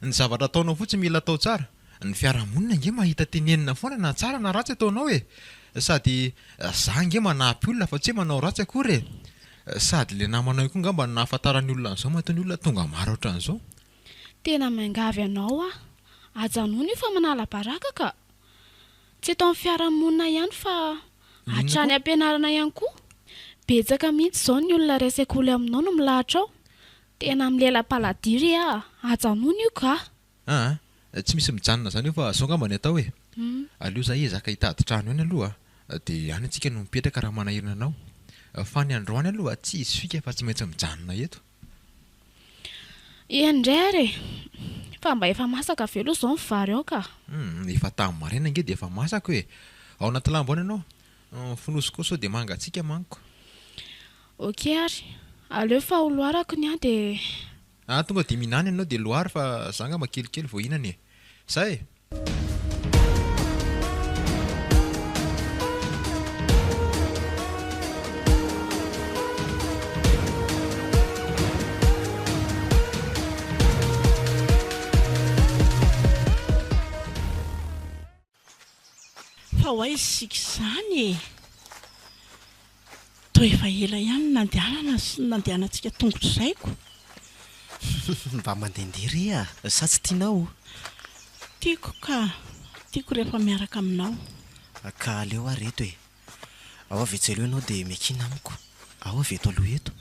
C: Ny zavatra ataonao fotsiny mila atao tsara. Ny fiaramonina nge mahita tenenina foana na tsara na ratsy ataonao e. Sady za nge manampy olona fa tsy hoe manao ratsy akory e. Sady le namanao koa ngamba nahafantarany olona an'izao mahaton'ny olona tonga maro ohatran'izao.
D: Tena maingavy anao a. Ajanony io fa manala baraka ka. Tsy atao amin'ny fiaramonina ihany fa hatrany ampianarana ihany koa. Betsaka mihitsy izao ny olona resak'olo aminao no milahatra ao. Tena milela-paladiry a. Ajanony io ka.
C: Tsy misy mijanona zany io fa zao ngamba ny atao e. Aleo za ezaka hitady trano eny aloha dia any antsika no mipetraka raha manahirana anao. Fa ny androany aloha tsy izy fika fa tsy maintsy mijanona eto.
D: Indray ary fa mba efa masaka ve aloha izao ny vary ao ka.
C: Efa tamin'ny maraina nge dia efa masaka hoe. Ao anaty lambaona ianao. Finosiko sao dia mangatsiaka manko.
D: Ok ary. Aleo fa ho loarako ny dia
C: Tonga dia minany ianao dia loary fa za ngamba kelikely vao hinany e. Za e.
B: Fa ho aizy sika izany e. Toa efa ela ihany nandehanantsika tongotra izaiko.
E: Mba mandehandery sa tsy tianao?
B: Tiako rehefa miaraka aminao.
E: Ka aleo ary eto e. Ao avy etsy aleo ianao dia miakina amiko. Ao avy eto aloha eto.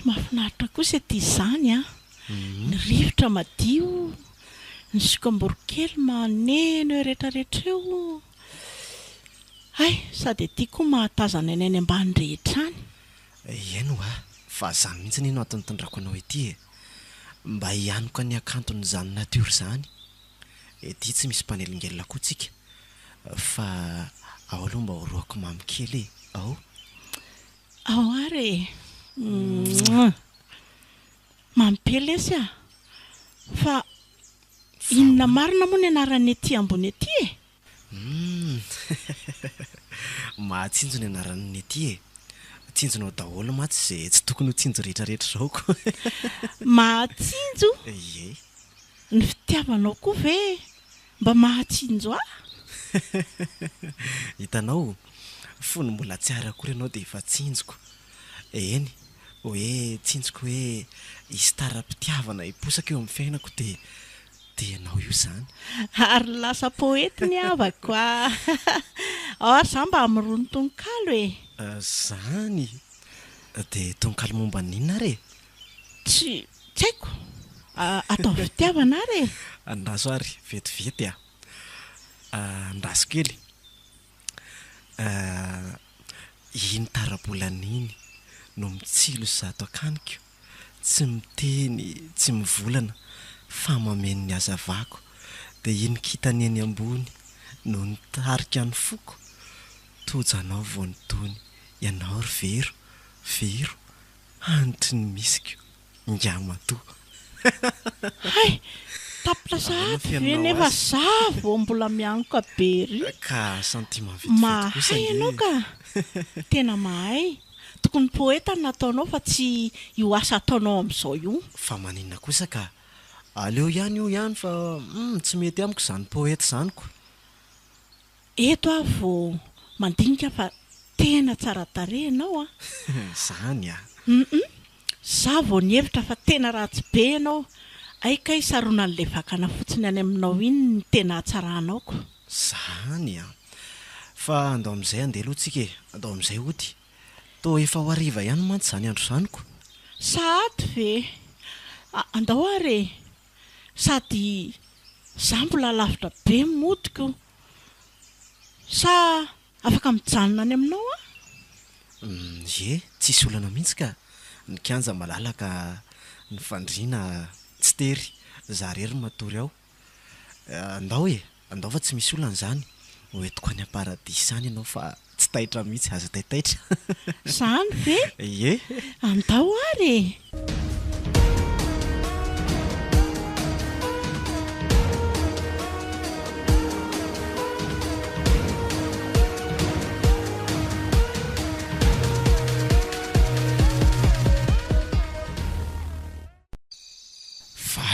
B: Mahafinaritra kosa ety izany a. Ny rivotra madio, ny sokamborokely maneno eo rehetrarehetra eo. Sady tiako mahatazana any ambany rehetra any.
E: Eno fa zany mihitsy ny antony tondrako anao ety e. Mba hianoko ny akanton'izany natiora izany. Ety tsy misy mpanelingella koa tsika. Fa ao aloha mba horoako mamy kely e.
B: Ao ary mampelesy a. Fa inona marina moa ny anaran'ny ety ambony ety e?
E: Mahatsinjo ny anaran'ny ety e. Tsinjonao daholo matsy izay tsy tokony ho tsinjo rehetrarehetra izao koa.
B: Mahatsinjo?
E: Ie.
B: Ny fitiavanao koa ve mba mahatsinjo
E: Hitanao, fony mbola tsy ary akory ianao dia efa tsinjoko. Eny, hoe tsinjoko hoe hisy taram-pitiavana hiposaka eo amin'ny fiainako dia ianao io izany.
B: Ary lasa poety ny avako ary za mba amin'irony tononkalo e.
E: Zany dia tononkalo momba ninona re?
B: Tsy haiko. Atao fitiavana ary e.
E: Andraso ary vetivety andraso kely. Iny tarabolan'iny no mitsilo zato akanikio. Tsy miteny, tsy mivolana fa mameno ny hazavako. Dia iny kitany eny ambony no nitarika ny foko. Tojanao vao nitony, ianao ry vero antry ny misiko ngamatoa.
B: Taplasaty ve nefa za vao mbola mianoka be ry.
E: Ka sentiment vitivety kosa
B: mahay ianao ka. Tena mahay. Tokony poeta no nataonao fa tsy io asa ataonao amin'izao io.
E: Fa maninona kosa ka. Aleo ihany io ihany fa tsy mety amiko izany poeta izany ko.
B: Eto aho vao mandinika fa tena tsara tarehy ianao
E: Zany
B: Za vao nihevitra fa tena ratsy be ianao. Aika isaroana n'ilay vakana fotsiny any aminao iny ny tena hatsaranaoko.
E: Zany fa andao amin'izay andeha aloha tsika e. Andao amin'izay ody. Toa efa ho hariva ihany mantsy izany andro izany ko.
B: Sady ve andao ary e. Sady za mbola lavitra be modiko. Sa afaka mijanona any aminao
E: Ie, tsisy olana mihitsy ka. Ny kianja malalaka, ny fandriana tsy tery. Za rery matory ao. Andao fa tsy misy olana izany. Hoentiko any am-paradisy izany ianao fa tsy taitra mihitsy azo taitaitra.
B: Zany ve?
E: Ie.
B: Andao ary e.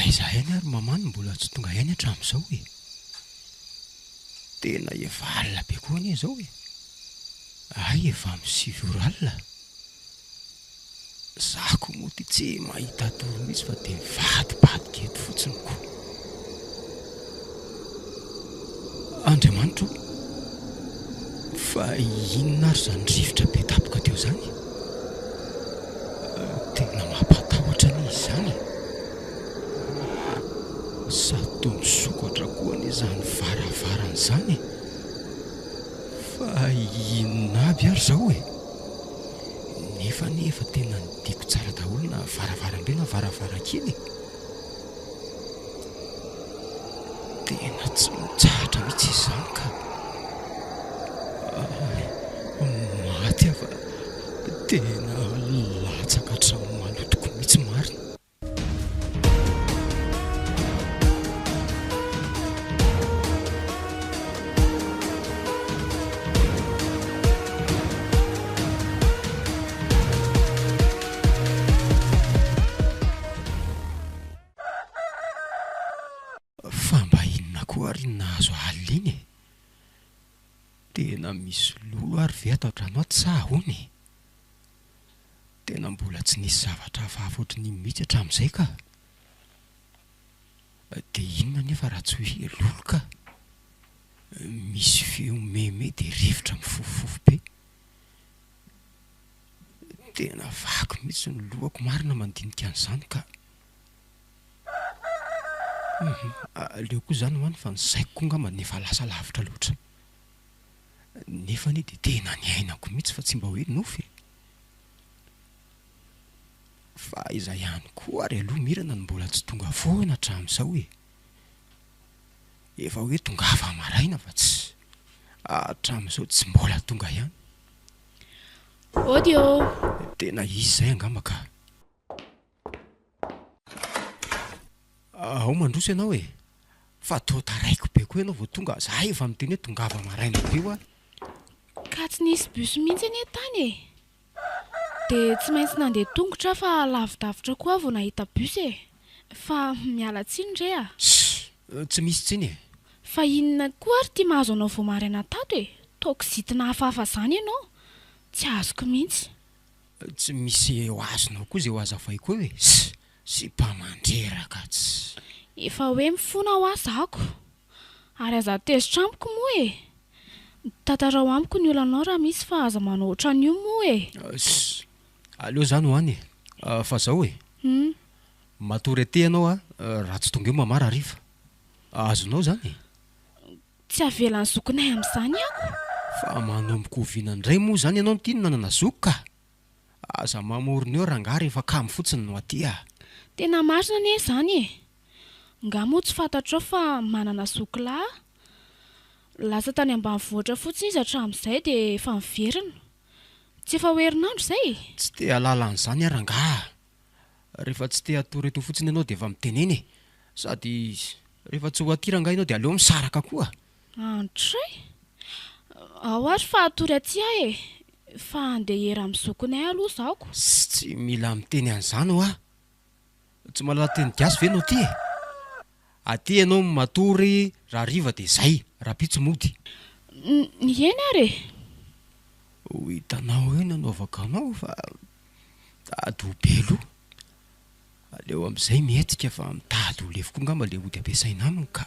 A: Aiza ihany ary mamany mbola tsy tonga ihany hatramin'izao e. Tena efa alina be koa anie izao e. Ay, efa amin'ny 7 alina. Zako moa ty tsy mahita toro mihitsy fa dia mivadibadika eto fotsiny koa. Andriamanitra, fa inona ary izany rivotra be tapoka teo izany? Tena mampatahotra ny izy izany. Sady toa misokatra koa n'izany varavarana izany. Fa inona aby ary izao e? Nefa tena nidiko tsara daholo na varavarambe na varavarankely. Tena tsy mitsahatra mihitsy izany ka. Maty aho fa tena latsaka hatramin'ny malotoko mihitsy marina. Fa mba inona koa ary nahazo alina iny e? Tena misy lolo ary ve ato an-trano ato sa ahoana e? Tena mbola tsy nisy zavatra hafa ohatran'ny mihitsy hatramin'izay ka. Dia inona nefa raha tsy hoe lolo ka? Misy feo meme dia rivotra mifofofofo be. Tena vaky mihitsy ny lohako marina mandinika an'izany ka. Aleo koa izany hoany fa ny saiko koa ngamba nefa lasa lavitra loatra. Nefa ny dia tena ny ainako mihitsy fa tsy mba hoe nofy. Fa izay ihany koa ary aloha mirana ny mbola tsy tonga foana hatramin'izao e. Efa hoe tongava maraina fa tsy hatramin'izao tsy mbola tonga ihany.
D: Audio.
A: Tena izy izay angamba ka. Ao mandroso ianao e. Fa toa taraiko be koa ianao vao tonga. Zahay efa miteny hoe tongava maraina be ho a.
D: Ka tsy nisy bus mihitsy anie tany e. Dia tsy maintsy nandeha tongotra fa lavidavitra koa vao nahita bus e. Fa miala tsiny re a.
A: Tsy misy tsiny e.
D: Fa inona koa ary tia mahazo anao vao maraina tato e. Taoko zitina hafahafa izany ianao. Tsy azoko mihitsy.
A: Tsy misy ho azonao koa izay ho azavaiko hoe sy mpamandreraka tsy.
D: Efa hoe mifona ho azako. Ary aza tezitra amiko moa e. Tantarao amiko ny olanao raha misy fa aza manao ohatran'io moa e.
A: Aleo izany ho any e. Fa izao e. Matory aty ianao a, raha tsy tonga eo mamara hariva. Azonao izany?
D: Tsy avelan'ny zokinay amin'izany ako.
A: Fa manomboka oviana indray moa izany ianao ty no nanana zoky ka. Aza mamorona eo rangaha rehefa kamo fotsiny no aty a.
D: Tena marina anie izany e. Nga moa tsy fantatrao fa manana zoky lahy. Lasa tany ambanivohitra fotsiny izy hatramin'izay dia efa miverina. Tsy efa ho herinandro izay.
A: Tsy te halala an'izany a rangaha. Rehefa tsy te hatory eto fotsiny ianao dia efa miteneny. Sady rehefa tsy ho aty rangaha ianao dia aleo misaraka koa.
D: Antray. Ao ary fa hatory aty ahy e. Fa andeha hera amin'ny zokinay aloha izahoko.
A: Tsy mila miteny an'izany ho a. Tsy malala teny gasy ve ianao ty e? Aty ianao matory raha riva dia izay, raha pitso mody.
D: Eny ary e.
A: Ho hitanao hoe nanaovaka anao fa tady ho be aloha. Aleo amin'izay mihetsika fa mitady ho lefo koa ngamba ilay ody ampiasaina aminy ka.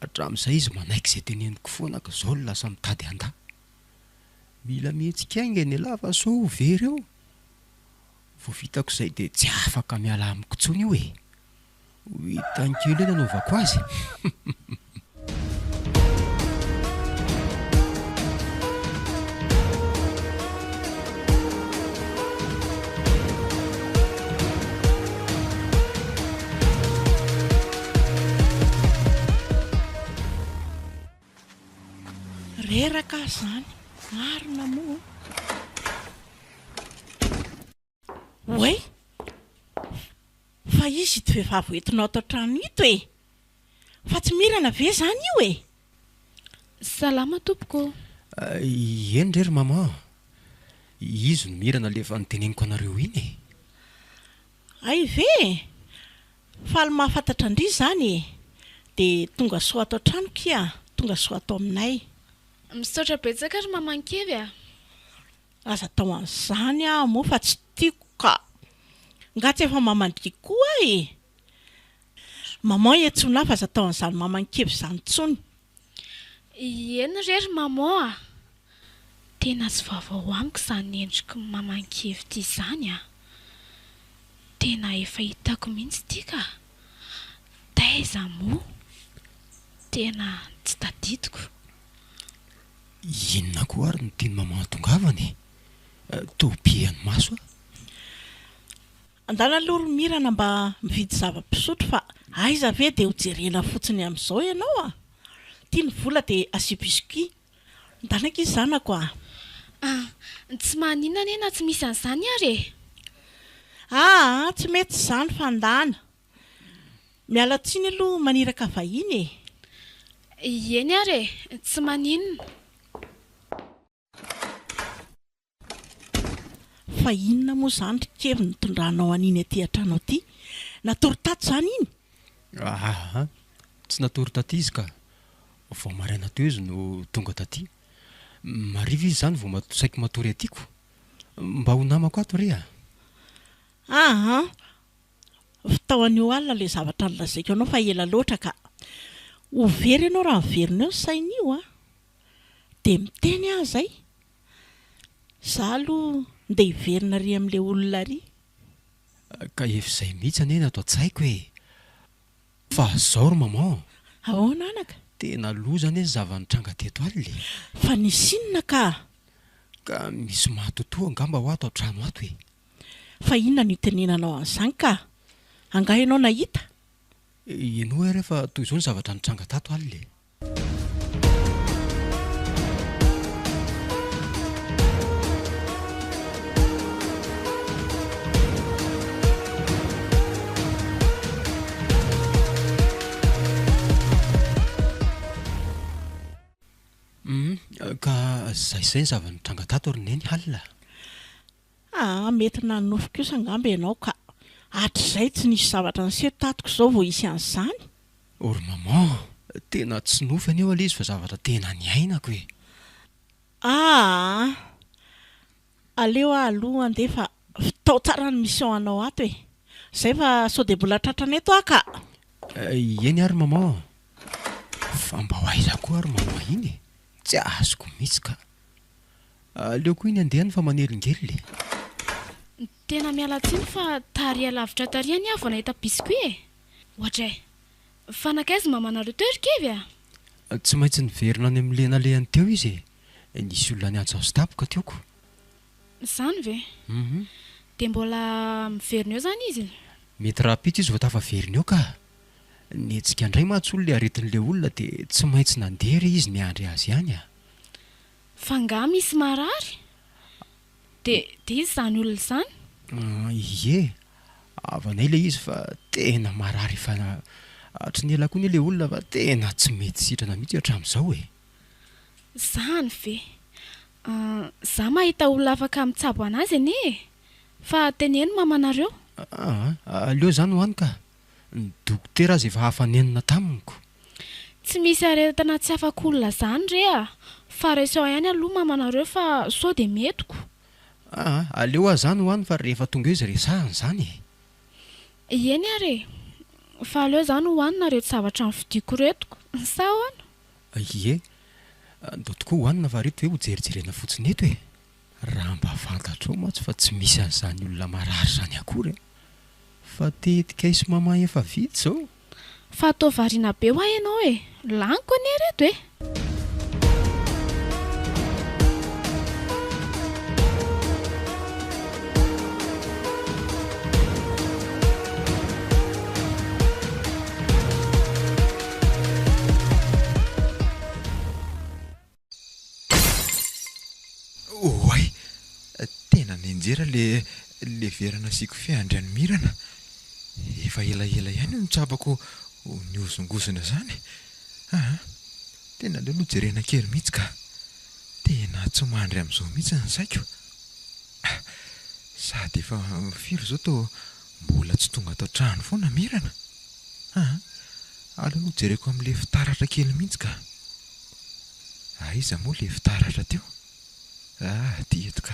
A: Hatramin'izay izy manaiky izay teneniko foana ka izao lasa mitady an-da. Mila mihetsika aingana ialahy fa sao ho very eo. Vao vitako izay dia tsy afaka miala amiko intsony io e. Ho hitany kely hoe nanaovako azy.
B: Reraka izany. Marina moa. Oe, fa izy ito vehivavy entinao ato an-trano ito e. Fa tsy mirana ve izany io e?
D: Salama tompoko.
A: Eny rery mama. Izy no mirana le efa niteneniko anareo iny e.
B: Ay ve? faly mahafantatra andry zany dia tonga soa atao trano kia tonga soa atao aminay
D: misaotra betsaka ry mamankevy a
B: aza atao an'izany moa fa tsy tiako ka ngatsy efa mamandriako koa maman etsona fa aza atao an'izany mamankevy izany tsony
D: eny rery maman tena tsy vaovao amiko izany endriko mamankevy ity izany tena efa hitako mihitsy ity ka taiza moa tena tsy tadidiko
A: inona koa ary no tiany maman hatongavany topiany maso
B: andana aloha romirana mba mividy zava-pisotro fa aiza ve dia hojerena fotsiny amin'izao ianao tia ny vola dia asia biscuit ndanaka izy zanako
D: tsy maninana ena tsy misy an'izany ary
B: tsy mety izany fandana miala tsiny aloha maniraka vahiny
D: eny ary tsy maninona
B: fa inona moa izany rikevy nitondranao an'iny aty an-trano aty natory tato izany iny
A: tsy natory taty izy ka vao maraina teo izy no tonga taty mariva izy izany vao saiko matory atyko mba ho namako ato ry
B: fitaoan'io alina ilay zavatra nylazaiko anao fa ela loatra ka ho very ianao raha miverina eo ny sain'io dia miteny zay za aloha ndeha hiverina ry amin'ilay olona ry
A: ka efa izay mihitsy aneny ato an-tsaiko fa zao ry maman
B: ahoana anaka
A: tena loza anie zava-nitranga teto alina
B: fa nisinona ka
A: misy mahatotoa angamba ho ato an-trano ato
B: fa inona no itenenanao an'izany ka angaha ianao nahita
A: eno rehefa toy izao ny zavatra nitranga tato alina ka zay ny zava-nitranga tato ry neny alina
B: mety nanofiko io sangamba ianao ka hatr'izay tsy nisy zavatra niseho tatoko izao vao isy an'izany
A: ory maman tena tsy nofy aneo alay izy fa zavatra tena ny ainako
B: aleo aloha andeha fa fitao tsara ny misy ao anao ato izay fa sao dia mbola tratrana eto ka
A: eny ary maman fa mba ho aiza koa ary maman iny tsy azoko mihitsy ka aleo koa iny andehany fa maneringely
D: tena miala tsiny fa taria lavitra tariany vao nahita biscuit ohatra fanakaizy mamanareo teo rikevy
A: tsy maintsy niverina any amin'ny lenalehany teo izy nisy olona ny aja stapoka teoko
D: izany ve dia mbola miverina eo izany izy
A: mety rapita izy vao tafaverina eo ka netsika indray mahatsy olona aretin'ilay olona dia tsy maintsy nandeha ry izy niandry azy ihany
D: fa nga misy marary dia izy izany olona izany
A: avanay ilay izy fa tena marary fa hatry ny ela koa ny ilay olona fa tena tsy mety sitrana mihitsy hatramin'izao
D: izany ve za mahita olona afaka mitsabo anazy anie fa teneno mamanareo
A: aleo izany ho any ka ny dokotera azy efa hafanenina taminiko
D: tsy misy aretana tsy afaka olona izany re fa resao ihany aloha mamanareo fa sao dia metiko
A: aleo azany ho any fa rehefa tonga eo izy resahany izany
D: eny ary fa aleo izany ho anina reto zavatra nividiako retiko sa hoana
A: ndao tokoa ho anina fa reto hoe ho jerijerena fotsiny eto raha mba fantatrao matsy fa tsy misy an'izany olona marary izany akory fa tetika isy maman efa vity izao
D: fa atao variana be ho ianao laniko anie reto
C: oay tena nenjera le verana siako fiandriany mirana efa elaela ihany no tsabako niozongosona izany tena leo no jerena kely mihitsy ka tena tsy mandry amin'izao mihitsy ny saiko sady efa firy izao to mbola tsy tonga atao trano foana mirana Aleo no jereko amin'le fitaratra kely mihitsy ka. Aiza moa le fitaratra teo? Dieto ka.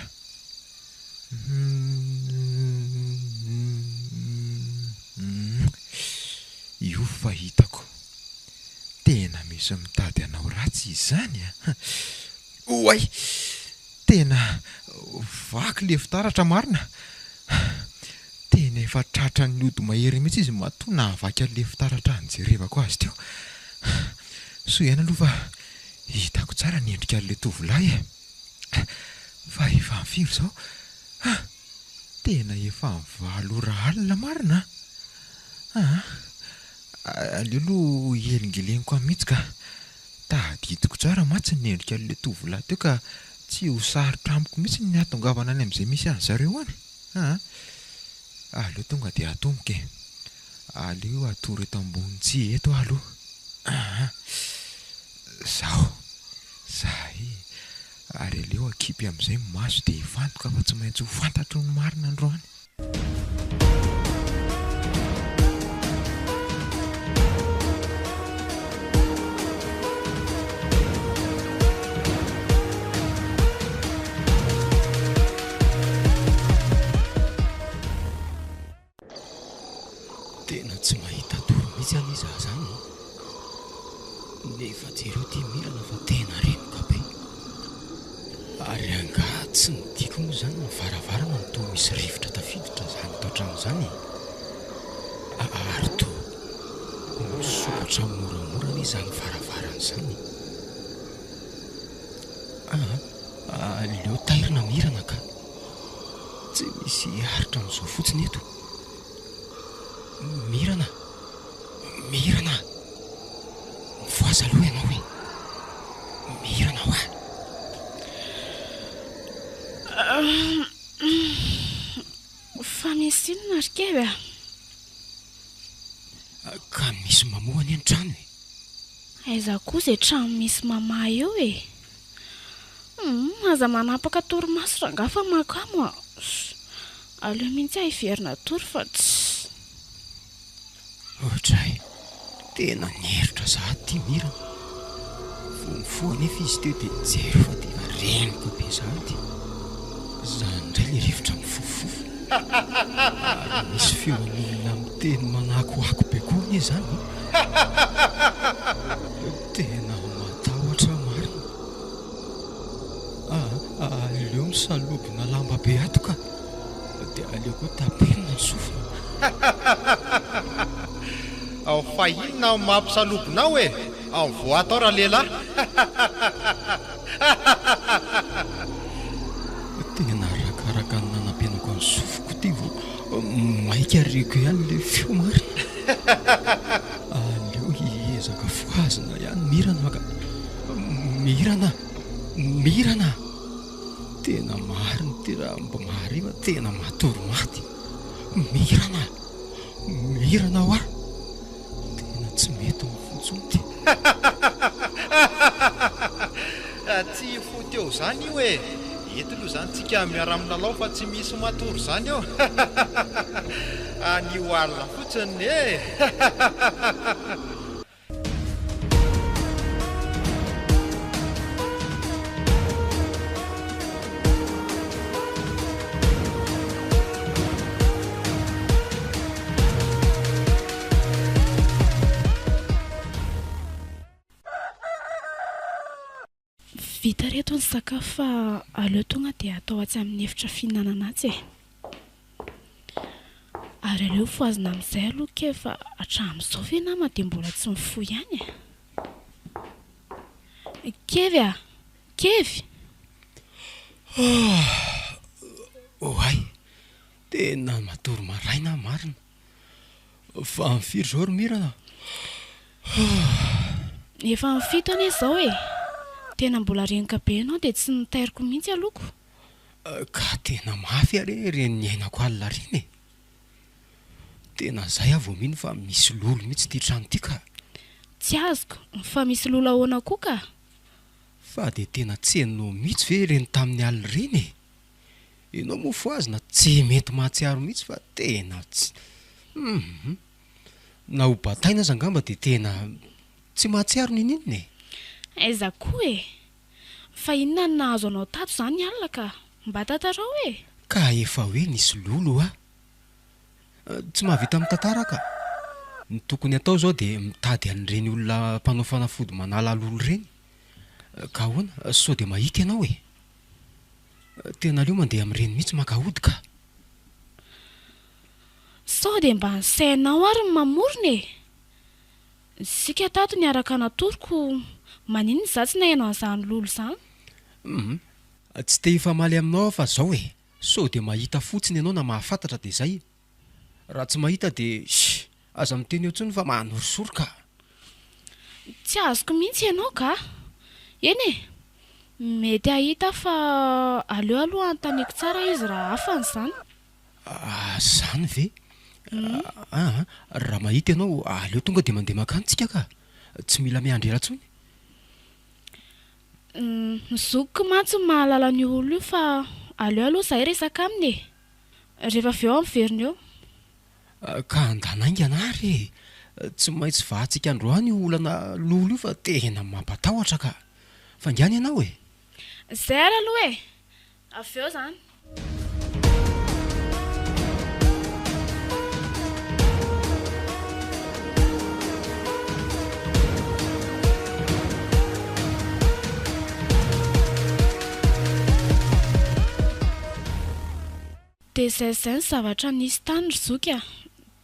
C: Io fahitako. Tena misy mitady anao ratsy izy zany a. Oay! Tena vaky le fitaratra marina. Tena efa tratran'ny ody mahery mihitsy izy matoa nahavaky an'le fitaratra nijerevako azy teo. So ihany aloha fa hitako tsara ny endrika an'le tovolahy e. Fa efa firy zao? Tena efa valo ora alina marina. Aleo aloha helingeleniko mihitsy ka tadidiko tsara matsy ny endrika an'le tovolahy teo ka tsy ho sarotra amiko mihitsy ny hatongavana any amin'izay misy azy zareo any. Aleo tonga dia atomboka e. Aleo atory eto ambony tsia eto aloha. Zay. Ary aleo akipy amin'izay maso dia fantoka fa tsy maintsy ho fantatro ny marina androany.
A: Tena tsy mahita toro mihitsy any izaho zany. Nefa jereo ity milana fa tena renoka be. Ary anga tsy nidiko moa zany ny varavarana ny toa misy rivotra tafiditra zany tao trano zany. Ary toa misokatra moramora ny zany varavarana zany. Aleo tairina mirana ka tsy misy haritra amin'izao fotsiny eto. Mirana mivoaza aloha ianao hoe mirana hoa.
D: Fa misy inona ry kevy a?
A: Ka misy mamohany any trano e?
D: Aiza koa izay trano misy mama eo e? Aza manapaka torimaso ranga fa makamo a. Aleo mihitsy hiverina tory fa tsy.
A: Ohatray, tena nieritra zaho ty mirana. Foa nefa izy teo dia nijery fa dia reniko be zaho ty. Zany indray le rivotra mifofofo. Ary misy feon'olona miteny manakoako be koa ny zany. Tena matahotra marina. Aleo misalobina lamba be ato ka dia aleo koa tapenina ny sofina.
C: Ao fahinona ao mampisalobinao e. Ao voato raha lehilahy.
A: Tena rakaraka ny nanampianako ny sofiko ty vo maika reko ihany le feo marina. Aleo hiezaka foazina ihany mirana ka. Mirana. Tena marina ty raha mba mahariva tena matory maty. Mirana hoa. Tena tsy mety mifontsony ty.
C: Tsy fo teo zany io e. Eto aloha zany tsika miara amin'lalao fa tsy misy matory zany eo. Anio alina fotsiny e.
D: Vita reto ny sakafo fa aleo tonga dia atao atsy amin'ny efitra fihinanana atsy e. Ary aleo foazina amin'izay aloha ke fa hatramin'izao ve nama dia mbola tsy mifoy ihany e. Kevy a? Kevy?
A: Oay, tena matory maraina marina. Fa mifiry zao ry mirana?
D: Efa mifito anie izao e. Tena mbola renika be ianao dia tsy nitairiko mihitsy alohako.
A: Ka tena mafy are reny ny ainako alina reny e. Tena zay aho vao mino fa misy lolo mihitsy ty trano ty ka.
D: Tsy azoko, fa misy lolo ahoana koa ka.
A: Fa dia tena tsy hainao mihitsy ve reny tamin'ny alina reny e. Ianao moa foazina tsy mety mahatsiaro mihitsy fa tena tsy. na ho bataina zangamba dia tena tsy mahatsiaro ninina e.
D: Aiza koa e, fa inona no nahazo anao tato izany alina ka mba tantarao e.
A: Ka efa hoe nisy lolo tsy mahavita mitantara ka. Ny tokony atao izao dia mitady an'ireny olona mpanao fanafody manala lolo ireny. Ka ahoana, sao dia mahita ianao e. Tena aleo mandeha amin'ireny mihitsy makahody ka.
D: Sao dia mba nisainao ary ny mamorona e. Sika tato niaraka natoroko, maninona izaho tsy nahaino an'izany lolo izany.
A: Tsy te hifamaly aminao fa zao e. Sao dia mahita fotsiny ianao na mahafantatra dia izay. Raha tsy mahita dia aza miteny eo intsony fa mahanorosory ka.
D: Tsy azoko mihitsy ianao ka. Eny e, mety ahita fa aleo aloha anontaniako tsara izy raha hafan'izany.
A: Zany ve? Raha mahita ianao aleo tonga dia mandeha makantsika ka. Tsy mila miandry ela intsony.
D: Nizokiko mantsy ny mahalala ny olo io fa aleo aloha izahay resaka aminy e. Rehefa avy eo miverina eo.
A: Ka andanainga anary e. Tsy maintsy vahantsika androany io olana lolo io fa tena mampatahotra ka. Fangany ianao e.
D: Izay ary aloha e. Avy eo izany. Dia izay ny zavatra nisy tany ry Zoky a.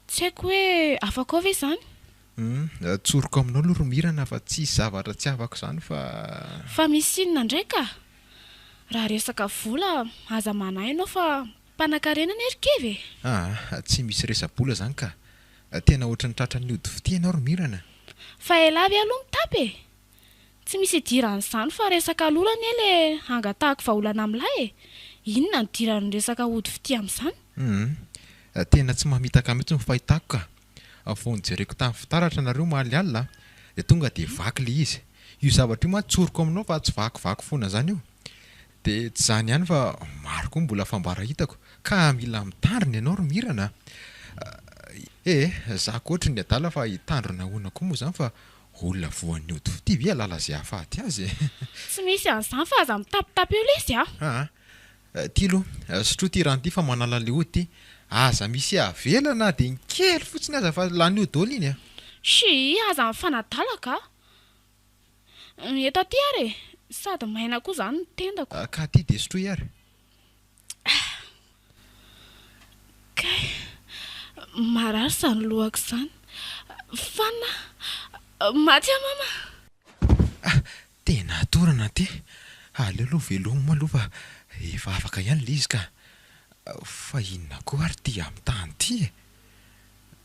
D: Tsy haiko hoe afaka ao ve izany?
C: Tsoroko aminao aloha romirana fa tsy zavatra tsy afaka izany fa
D: misy inona indray ka? Raha resaka vola aza manahy ianao fa mpanankarenana erikevy e.
C: Tsy misy resa-bola izany ka. Tena ohatran'ny tratran'ny ody fity ianao romirana.
D: Fa elavy aloha mitapy e. Tsy misy idiran'izany fa resaka lolana ele angatahako vahaolana amin'ilay e. Inona ny diran'ny resaka ody fity amin'izany?
C: Tena tsy mamitaka mihitsy ny fahitako ka. Vao nijereko tamin'ny fitaratra nareo mahaly alina dia tonga dia vaky le izy. Io zavatra io matsoroko aminao fa tsy vakivaky foana izany io. Dia tsy izany ihany fa maro koa mbola fambara hitako ka mila mitandrina ianao romirana. Za koatra ny adala fa hitandrina hoana koa moa izany fa olona voan'ny ody fity ve alala izay hahafaty azy.
D: Tsy misy an'izany fa aza mitapitapy eo le izy
C: Tilo, sotroa ty rano ty fa manala le ody ty. Aza misy avelana dia ny kely fotsiny aza fa lany io daholo iny
D: aza mifanadala ka. Eto aty ary sady maina koa izany ny tendako.
C: Ka ty dia sotroa ary.
D: Kay, marary izany lohako izany. Fana, maty mama.
C: Tena atorana ty. Aleo aloha velomo aloha fa efa afaka ihany le izy ka. Fa inona koa ary ty amin'ny tany ty e.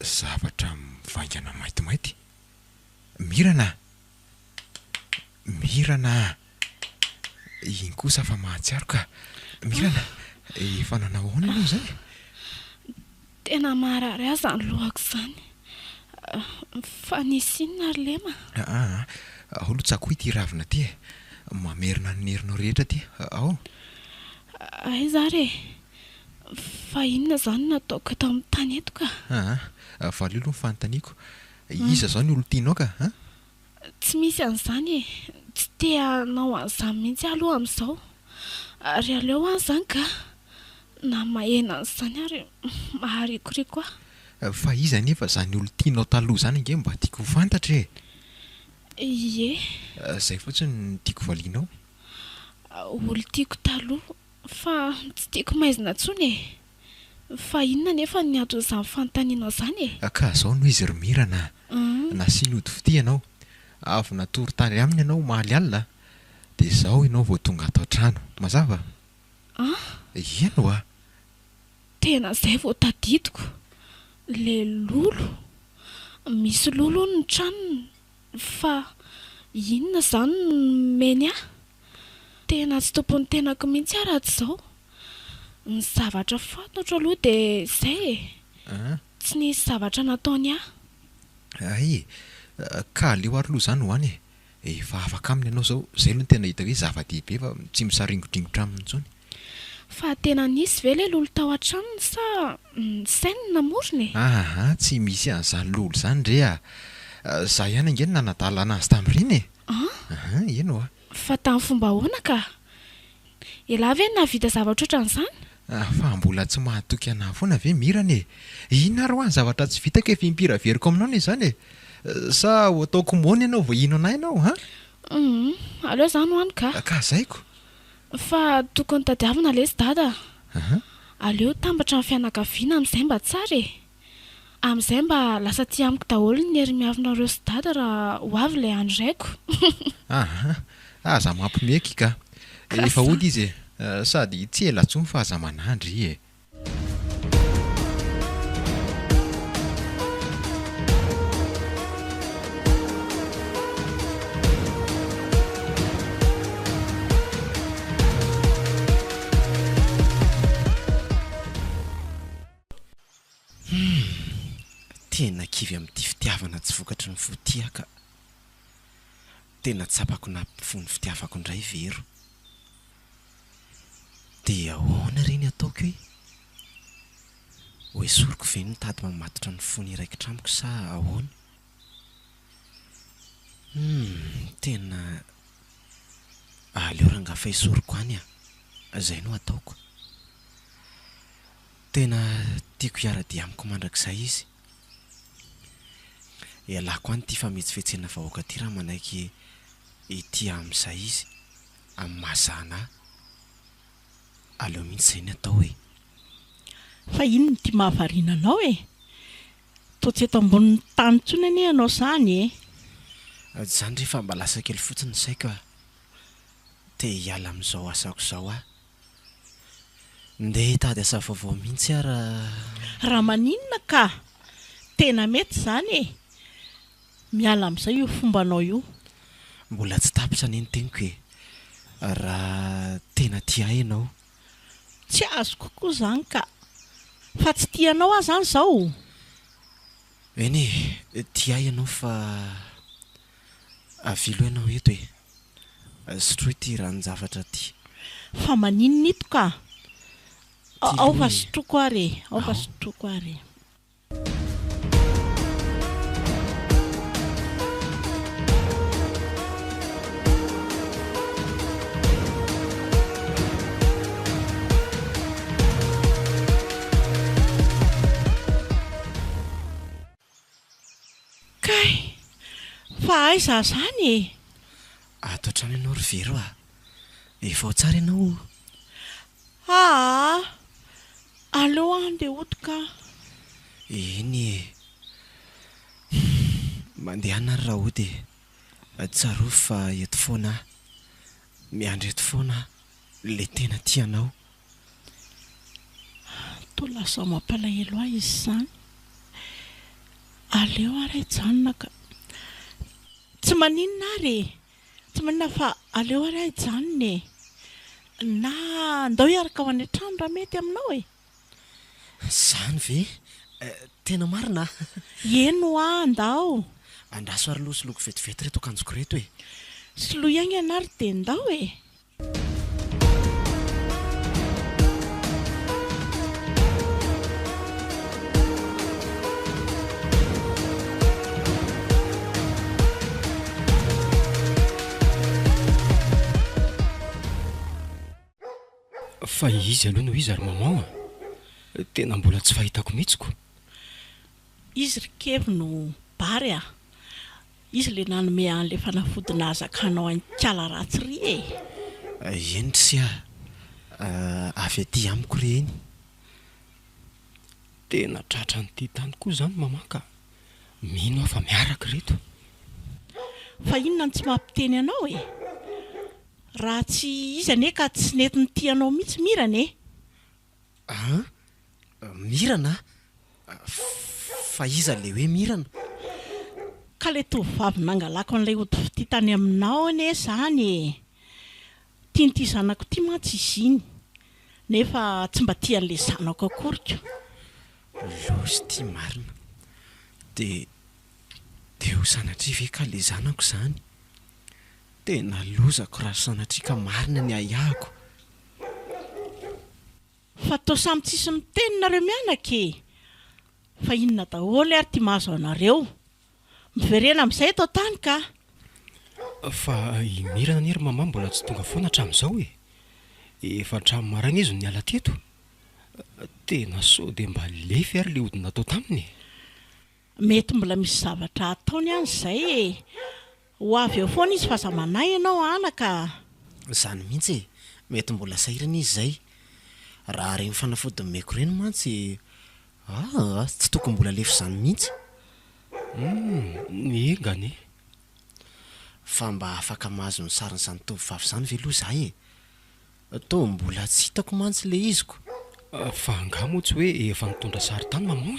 C: Zavatra mivaingana maintimainty. Mirana. Iny kosa fa mahatsiaro ka. Mirana, efa nanao ahoana ianao izay?
D: Tena marary azy ny lohako izany. Fa nisy inona ary lema?
C: Olotsako ity ravina ty e. Mamerina ny nerinao rehetra ty. Ao.
D: Aiza ary e. Fa inona izany nataoko eto amin'ny tany eto ka?
C: Fa aleo aloha ny fanontaniako. Iza izao ny olo tianao ka?
D: Tsy misy an'izany e. Tsy te hanao an'izany mihitsy aloha amin'izao. Ary aleo an'izany ka. Na mahena an'izany ary maharikoriko aho.
C: Fa iza nefa izany olo tianao taloha izany nge mba tiako ho fantatra e.
D: Ie.
C: Izay fotsiny no tiako valianao.
D: Olo tiako taloha fa tsy tiako maizina intsony e. Fa inona nefa ny aton'izany fanontanianao izany e.
C: Ka izao no izy romirana. Nasiany ody fity ianao. Avy natory tany aminy ianao mahaly alina. Dia izao ianao vao tonga ato an-trano. Mazava? Ianao a.
D: Tena izay vao tadidiko. Le lolo. Misy lolo ny tranony. Fa inona izany meny ahy? Tena tsy tompon'ny tenako mihitsy raha tsy izao. Ny zavatra fantatra aloha dia izay e. Tsy nisy zavatra nataony ahy.
C: Ka aleo ary aloha izany ho any e. Efa afaka aminy ianao izao. Izay aloha no tena hita hoe zava-dehibe fa tsy misaringodringotra aminy intsony.
D: Fa tena nisy ve ilay lolo tao an-tranony sa sainy namorony e?
C: Aha, tsy misy an'izany lolo zany re a. Za ihany angeny nanadalana azy tamin'ireny e. Aha, eno a.
D: Fa tamin'ny fomba ahoana ka? Ela ve navita zavatra ohatran'izany?
C: Fa mbola tsy mahatoky anahy foana ve mirana e. Inona ro any zavatra tsy vita ka efa impiraveriko aminao ne izany e. Sa ho ataoko mony ianao vao ino anay ianao ha?
D: Aleo izany hoany ka.
C: Ka zaiko.
D: Fa tokony tadiavina ilay sy dada.
C: Aha.
D: Aleo tambatra amin'ny fianakaviana amin'izay mba tsara e. Amin'izay mba lasa tia amiko daholo ny ery miavinareo sy dada raha ho avy ilay andro raiko.
C: Aha. Aza mampimeky ka. Efa hody izy e. Sady tsy ela intsony fa aza manandry e.
E: Tena kivy amin'ity fitiavana tsy vokatry ny fotiaka. Tena tsapako nampifony fitiavako indray vero. Dia ahoana reny ataoko hoe? Hoe soroko ve nitady mamatotra ny fony iraikitra amiko sa ahoana? Tena aleo rangafa isoroko any a. Zay no ataoko. Tena tiako hiara-dia amiko mandrakizay izy. Ialako any ity fametsyfetsena vahoaka ty raha manaiky ity amin'izay izy amin'ny mahazana. Aleo mihitsy izay ny atao e.
B: Fa inona ty mahavariana anao e? Toa tsy eto ambonin'ny tany intsony anie ianao izany e.
E: Zany rehefa mba lasa kely fotsiny saiko a. Te hiala amin'izao asako izao a. Ndeha hitady asa vaovao mihitsy ara.
B: Raha maninona ka? Tena mety izany e. Miala amin'izay io fombanao io.
E: Mbola tsy tapitra ny teniko e. Raha tena tia ianao.
B: Tsy azo kokoa izany ka. Fa tsy tianao aho izany izao.
E: Eny e, tia ianao fa avilo ianao eto e. Sotroy ity ranon-javatra ty.
B: Fa maninona ito ka? Ao fa sotroko ary e. Ao fa sotroko ary. Kay, fa aiza zany e?
E: Ato an-trano ianao ry vero a. Efa ao tsara ianao.
B: Aleo andeha otoka.
E: Eny e. Mandehana ary raha hody e. Tsaro fa eto foana. Miandry eto foana. Le tena tianao.
B: To lasa mampalahelo ahy izy izany. Aleo ary hijanona ka. Tsy maninona ary e. Tsy maninona fa aleo ary hijanona e. Na andao hiaraka ao any an-trano raha mety aminao e.
E: Zany ve? Tena marina.
B: Eno andao.
E: Andraso ary loha siloko vetivety reto akanjoko reto e.
B: Silo ihany ianary dia ndao e.
A: Fa izy aloha no izy ary mamao a. Tena mbola tsy fahitako mihitsiko.
B: Izy rikevy no bary a. Izy le nanome an'ilay fanafody nahazakanao an-kala ratsy ry e.
E: Eny sy avy aty amiko reny.
A: Tena tratra nyity tany koa izany mamaka. Mino aho fa miaraka reto.
B: Fa inona no tsy mampiteny anao e? Raha tsy izy ane ka tsy nety ny tianao mihitsy mirana e.
E: Mirana? Fa iza le hoe mirana?
B: Ka le tovovavy nangalako an'ilay hody fity tany aminao ane izany e. Tian'ity zanako ity mantsy izy iny. Nefa tsy mba tian'ilay zanako akoriko.
E: Lozy ity marina. Dia ho sanatria ve ka le zanako izany? Tena lozako raha sanatria ka marina ny ayahako.
B: fa to samy tsisy miteninareo mianaka fa inona daholo ary tia mahazo anareo miverena amin'izay atao tany ka
A: fa imirana ny ery mama mbola tsy tonga foana hatramin'izao efa hatramin'ny marana izy ny ala teto tena sao dia mba lefy ary le odina atao taminy
B: mety mbola misy zavatra ataony any izay ho avy eo foana izy fa zamanay ianao anaka
E: izany mihitsy mety mbola sairana izy izay raha regny fanafody meko reny mantsy tsy tokony mbola lefy izany mihitsy
A: ny engany
E: fa mba afaka mahazo ny sarin'izany tovovavy izany veloha izahay to mbola tsy hitako mantsy le iziko
A: fa angamo tsy hoe efa nitondra sary tany mamao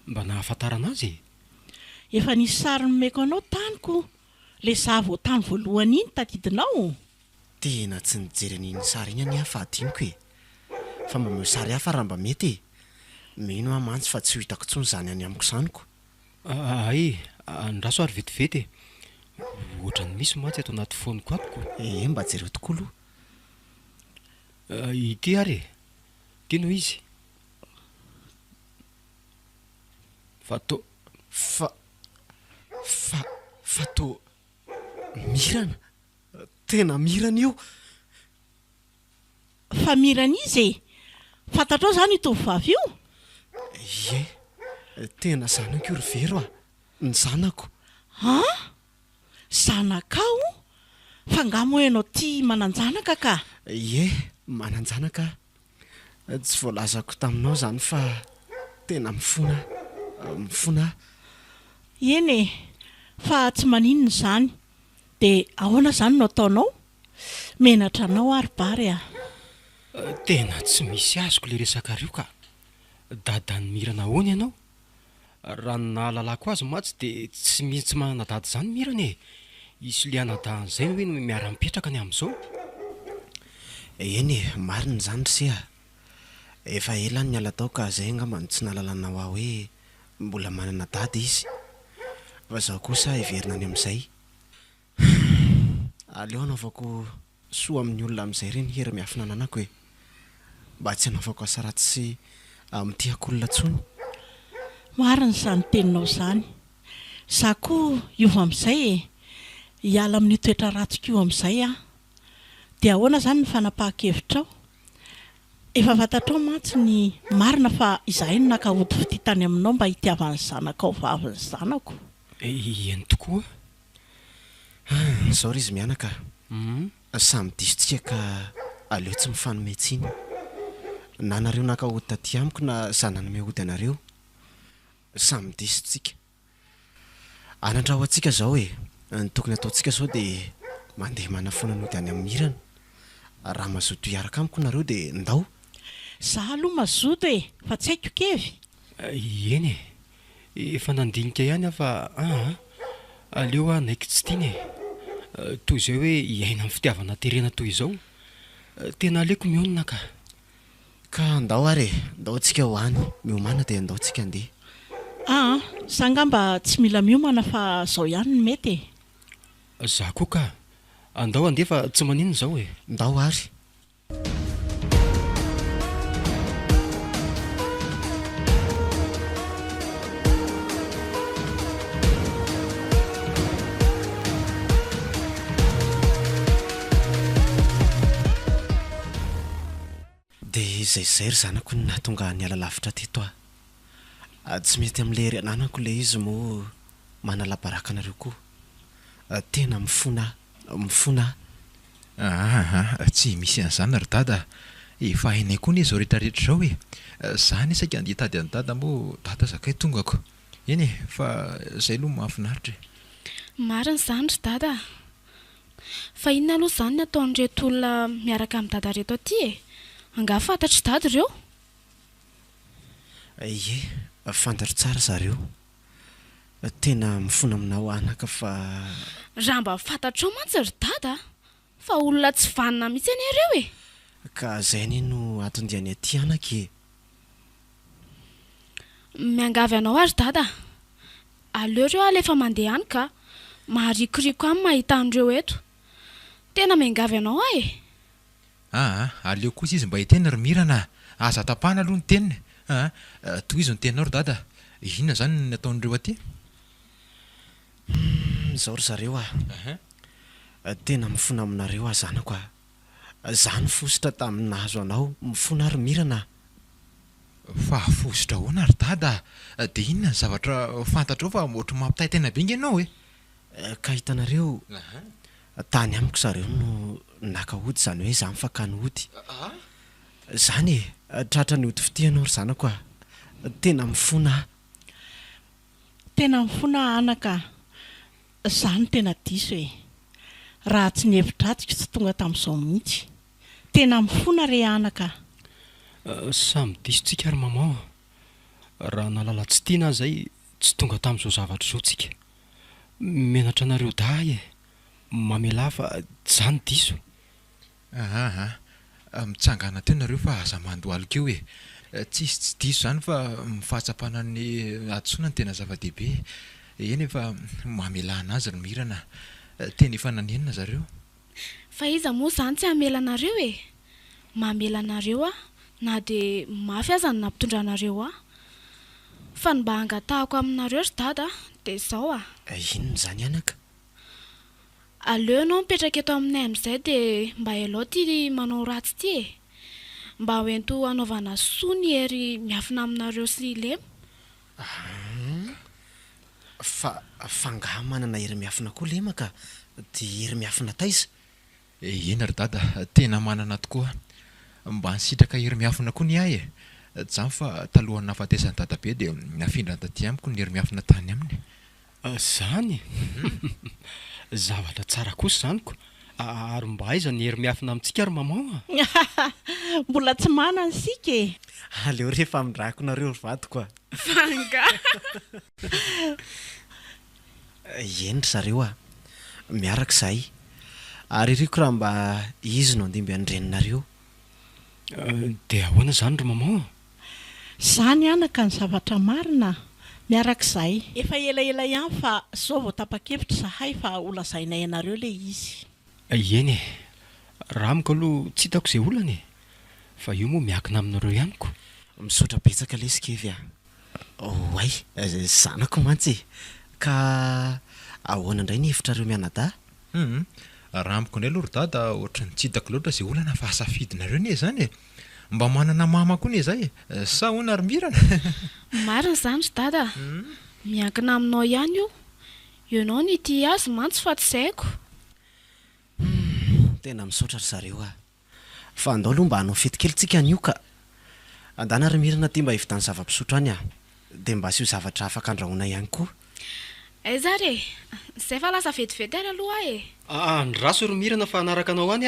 A: mba nahafantarana azy
B: efa nisy sary nomeko anao tanyko le zavo tany voalohany iny tadidinao
E: tena tsy nijery an'iny sary iny any hafa adiniko fa mba meo sary hafa raha mba mety mino a mantsy fa tsy ho hitako tsony izany any amiko izanyko
A: andraso ary vetivety ohatrany misy mantsy ato anaty foniko atoko
E: mba jereo tokoa aloha
A: ity ary tiano izy
E: fa to mirana tena mirana io
B: fa mirana izy fantatrao izany itovavy io
E: tena zanako io ry vero ny zanako
B: zanakao fa ngamo ianao tia mananjanaka ka
E: mananjanaka tsy voalazako taminao izany fa tena mifona
B: eny fa tsy maninona izany dia ahoana izany no ataonao menatra anao ary bary
A: tena tsy misy azoko le resaka rio ka dadany mirana ahoana ianao raha nahalalako azy matsy dia tsy mihitsy manana dady izany mirana isy lianadahan'izay hoe miara-mipetraka ny amin'izao
E: marina izany ry efa elany ny ala tao ka izay angambany tsy nahalalana hoe mbola manana dady izy fa zaho kosa iverina any amin'izay aleo anaovako soa amin'ny olona amin'izay ireny hery miafina ananako mba tsy anaovako asaratsy sy mitiako olona tsony
B: marina izany teninao izany za koa iova amin'izay hiala amin'ny toetra ratoko io amin'izay dia ahoana izany ny fanapahan-kevitrao efa fantatrao mantsy ny marina fa izahay no nakahody fity tany aminao mba hitiavan'ny zanakao vaviny zanako
A: eny tokoa
E: izao ry izy mianaka samy disotsika ka aleo tsy mifanometsiny na nareo nakahody taty amiko na zanany mehody anareo samy disotsika anandraho antsika izao ny tokony ataontsika izao dia mandeha manafona nody any amin'ny mirana raha mazoto hiaraka amiko nareo dia ndao
B: za aloha mazoto fa tsy haiko kevy
A: eny efa nandinika ihany fa aleo naiky tsy tiany toy izay hoe hiaina amin'ny fitiavana terena toy izao tena aleoko mionona
E: ka ndao ary ndao antsika ho any miomana dia ndao antsika andeha
B: sangamba tsy mila miomana fa zao ihany no mety
A: za koa ka andao andeha fa tsy maninona izao
E: ndao ary dia izay ry zanako ny nahatonga ny ala lavitra teto tsy mety amin'le ry ananako le izy moa manalabaraka anareo koa tena mifona
C: tsy misy an'izany ry dada efa hainay koa ny izao rehetrarehetra izao zany isaka andeha tady any dada moa dada zakay tongako eny fa izay aloha mahafinaritra
D: marina izany ry dada fa inona aloha izany ny ataon'reto olona miaraka amin'ny dada reto aty anga fantatry dady ireo
E: fantatro tsara zareo tena mifona aminao anaka fa
D: raha mba fantatrao mantsy ry dada fa olona tsy vanina mihitsy any ireo
E: ka izay ny no atondiany aty anaka
D: miangavy anao ary dada aleo ireo alefa mandeha any ka maharikoriko any mahita an'ireo eto tena miangavy anao
C: aleo kosa izy mba hitena ry mirana aza tapahana aloha ny teniny toy izy ny teninao ry dada inona zany ny ataon'ireo aty
E: zao ry zareo tena mifona aminareo zanako zany fositra tamin'ny nahazo anao mifona ary mirana
C: fa fositra hoana ry dada dia inona ny zavatra fantatrao fa ohatry mampitay tena be inga ianao
E: ka hitanareo tany amiko zareo no nakahody zany hoe za mifakany hody zany tratra ny hody fitianao ry zanako tena mifona
B: anaka zany tena diso raha tsy ny hevitratsika tsy tonga tamin'izao mihitsy tena mifona re anaka
A: samy disontsika ary mama raha nalala tsy tiana zay tsy tonga tamin'izao zavatra izao tsika menatra anareo dahy mamela fa zany diso
C: mitsangana teo nareo fa aza mandoaliko eo tsisy tsy diso zany fa mifahatsapana ny atsona ny tena zava-dehibe eny efa mamela anazy ry mirana tena efa nanenina zareo
D: fa iza moa zany tsy hamela anareo mamela anareo na dia mafy aza ny nampitondranareo fa ny mba hangatahako aminareo ry dada dia izao
E: inona zany anaka
D: aleo anao mipetraka eto aminay amin'izay dia mba elao ty manao ratsy ty mba hoento anaovana soa ny hery miafina aminareo sy lemo
E: fa ngaha manana hery miafina koa lema ka dia hery miafina taiza
C: ena ry dada tena manana tokoa mba nisitraka hery miafina koa ny ahy zany fa talohan'ny nahafatesany dadabe dia nafindra taty amiko ny hery miafina tany aminy
A: zany zavatra tsara kosa zanyko ary mba aiza ny hery miafina amintsika ary mama
B: mbola tsy manana sika
E: aleo rehefa mindrako nareo ry vadiko
D: fanga
E: eny ry zareo miaraka izahay ary iriko raha mba izy no andimby andreninareo
A: dia ahoana zany ry mama
B: zany anaka ny zavatra marina miaraka izahay efa elaela ihany fa zao vao tapa-kevitra zahay fa holazainay anareo le izy
A: eny raha amiko aloha tsy hitako izay olana fa io moa miakina aminareo ihanyko
E: misaotra betsaka le sikevy oay zanako mantsy ka ahoana indray ny hevitrareo mianada
C: raha amiko indray aloha ry dada ohatra ny tsy hitako loatra izay olana fa asafidinareo nie zany mba manana mama koa nie zay sa hoana ary mirana
D: marina zany ry dada miankina aminao ihany io ianao ny ty azy mantsy fa tsy zaiko
E: tena misaotra ry zareo fa andao aloha mba hanao fetikelintsika an'io ka andana ry mirana ty mba hivitany zava-pisotro any dia mba asio zavatra afaka andrahoana ihany koa
D: aiza re zay fa lasa vetivety ary aloha
A: ny raso ry mirana fa hanaraka anao any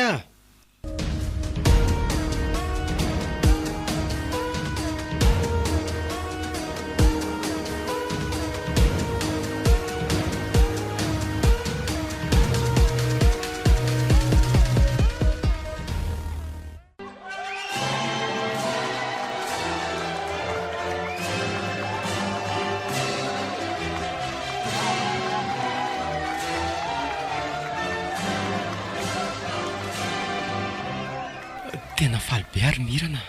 A: tena faly be ary mirana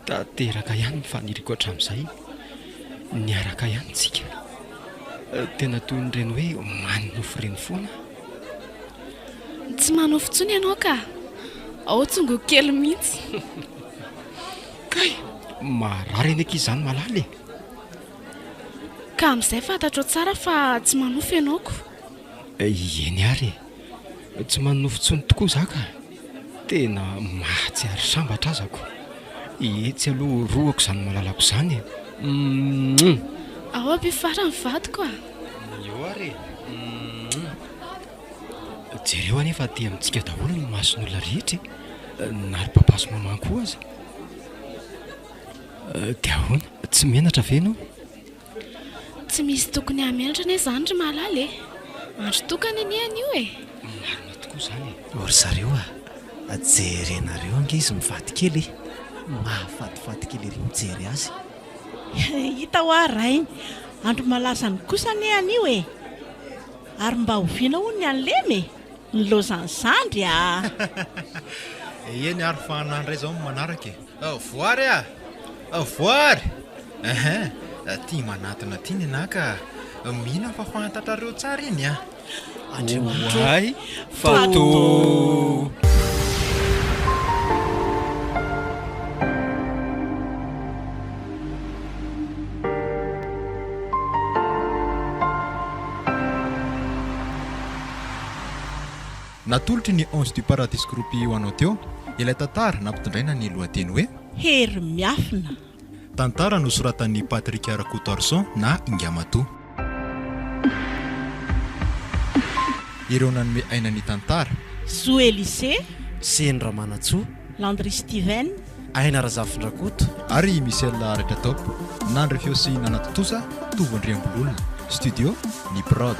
A: tateraka ihany mifaniriko hatramin'izay niaraka ihany tsika tena toy nyreny hoe manonofo reny foana
D: tsy manofo ntsony ianao ka ao tsongo kely mihitsy
A: kay marary eny aky izany malaly
D: ka amin'izay fantatrao tsara fa tsy manofo ianaoko
A: eny ary tsy manofo ntsony tokoa zaka tena mahatsiary sambatra azako etsy aloha roako izany malalako izany
D: ao ampifara ny vadiko
A: eo ary jereo anefa ty amintsika daholo ny mason'olona rehetra nary papaso mamanko aza dia ahoana tsy menatra venao
D: tsy misy tokony hamenatra ane zany ry malaly andro tokany any an'io
A: marina tokoa zany
E: ory zareo jerenareo ange izy mivady kely mahafatifaty kely ery mijery azy
B: hita ho aray andro malaza ny kosa ane an'io ary mba hoviana ho ny an'lemy ny lozany zandry
C: eny ary fahanandray zao manaraka voary voary tia manatona tia ny anaka mihina fa fantatrareo tsara iny
A: Andriamanitray fatao.
C: natolotry ny 11 du paradis groupe ho anao teo ilay tantara nampitondraina ny lohateny hoe
B: hery miafina.
C: tantara no soratan'ny Patrick Rakotorson na Ingamato. ireo nanome aina ny tantara
B: Zoé Lissé,
E: Seny Ramanatsoa,
B: Landry Steven,
E: Aina Razafindrakoto
C: ary Michel Rehetra Top nandry feo sy nanatotosa tovandriambololona studio ny prod.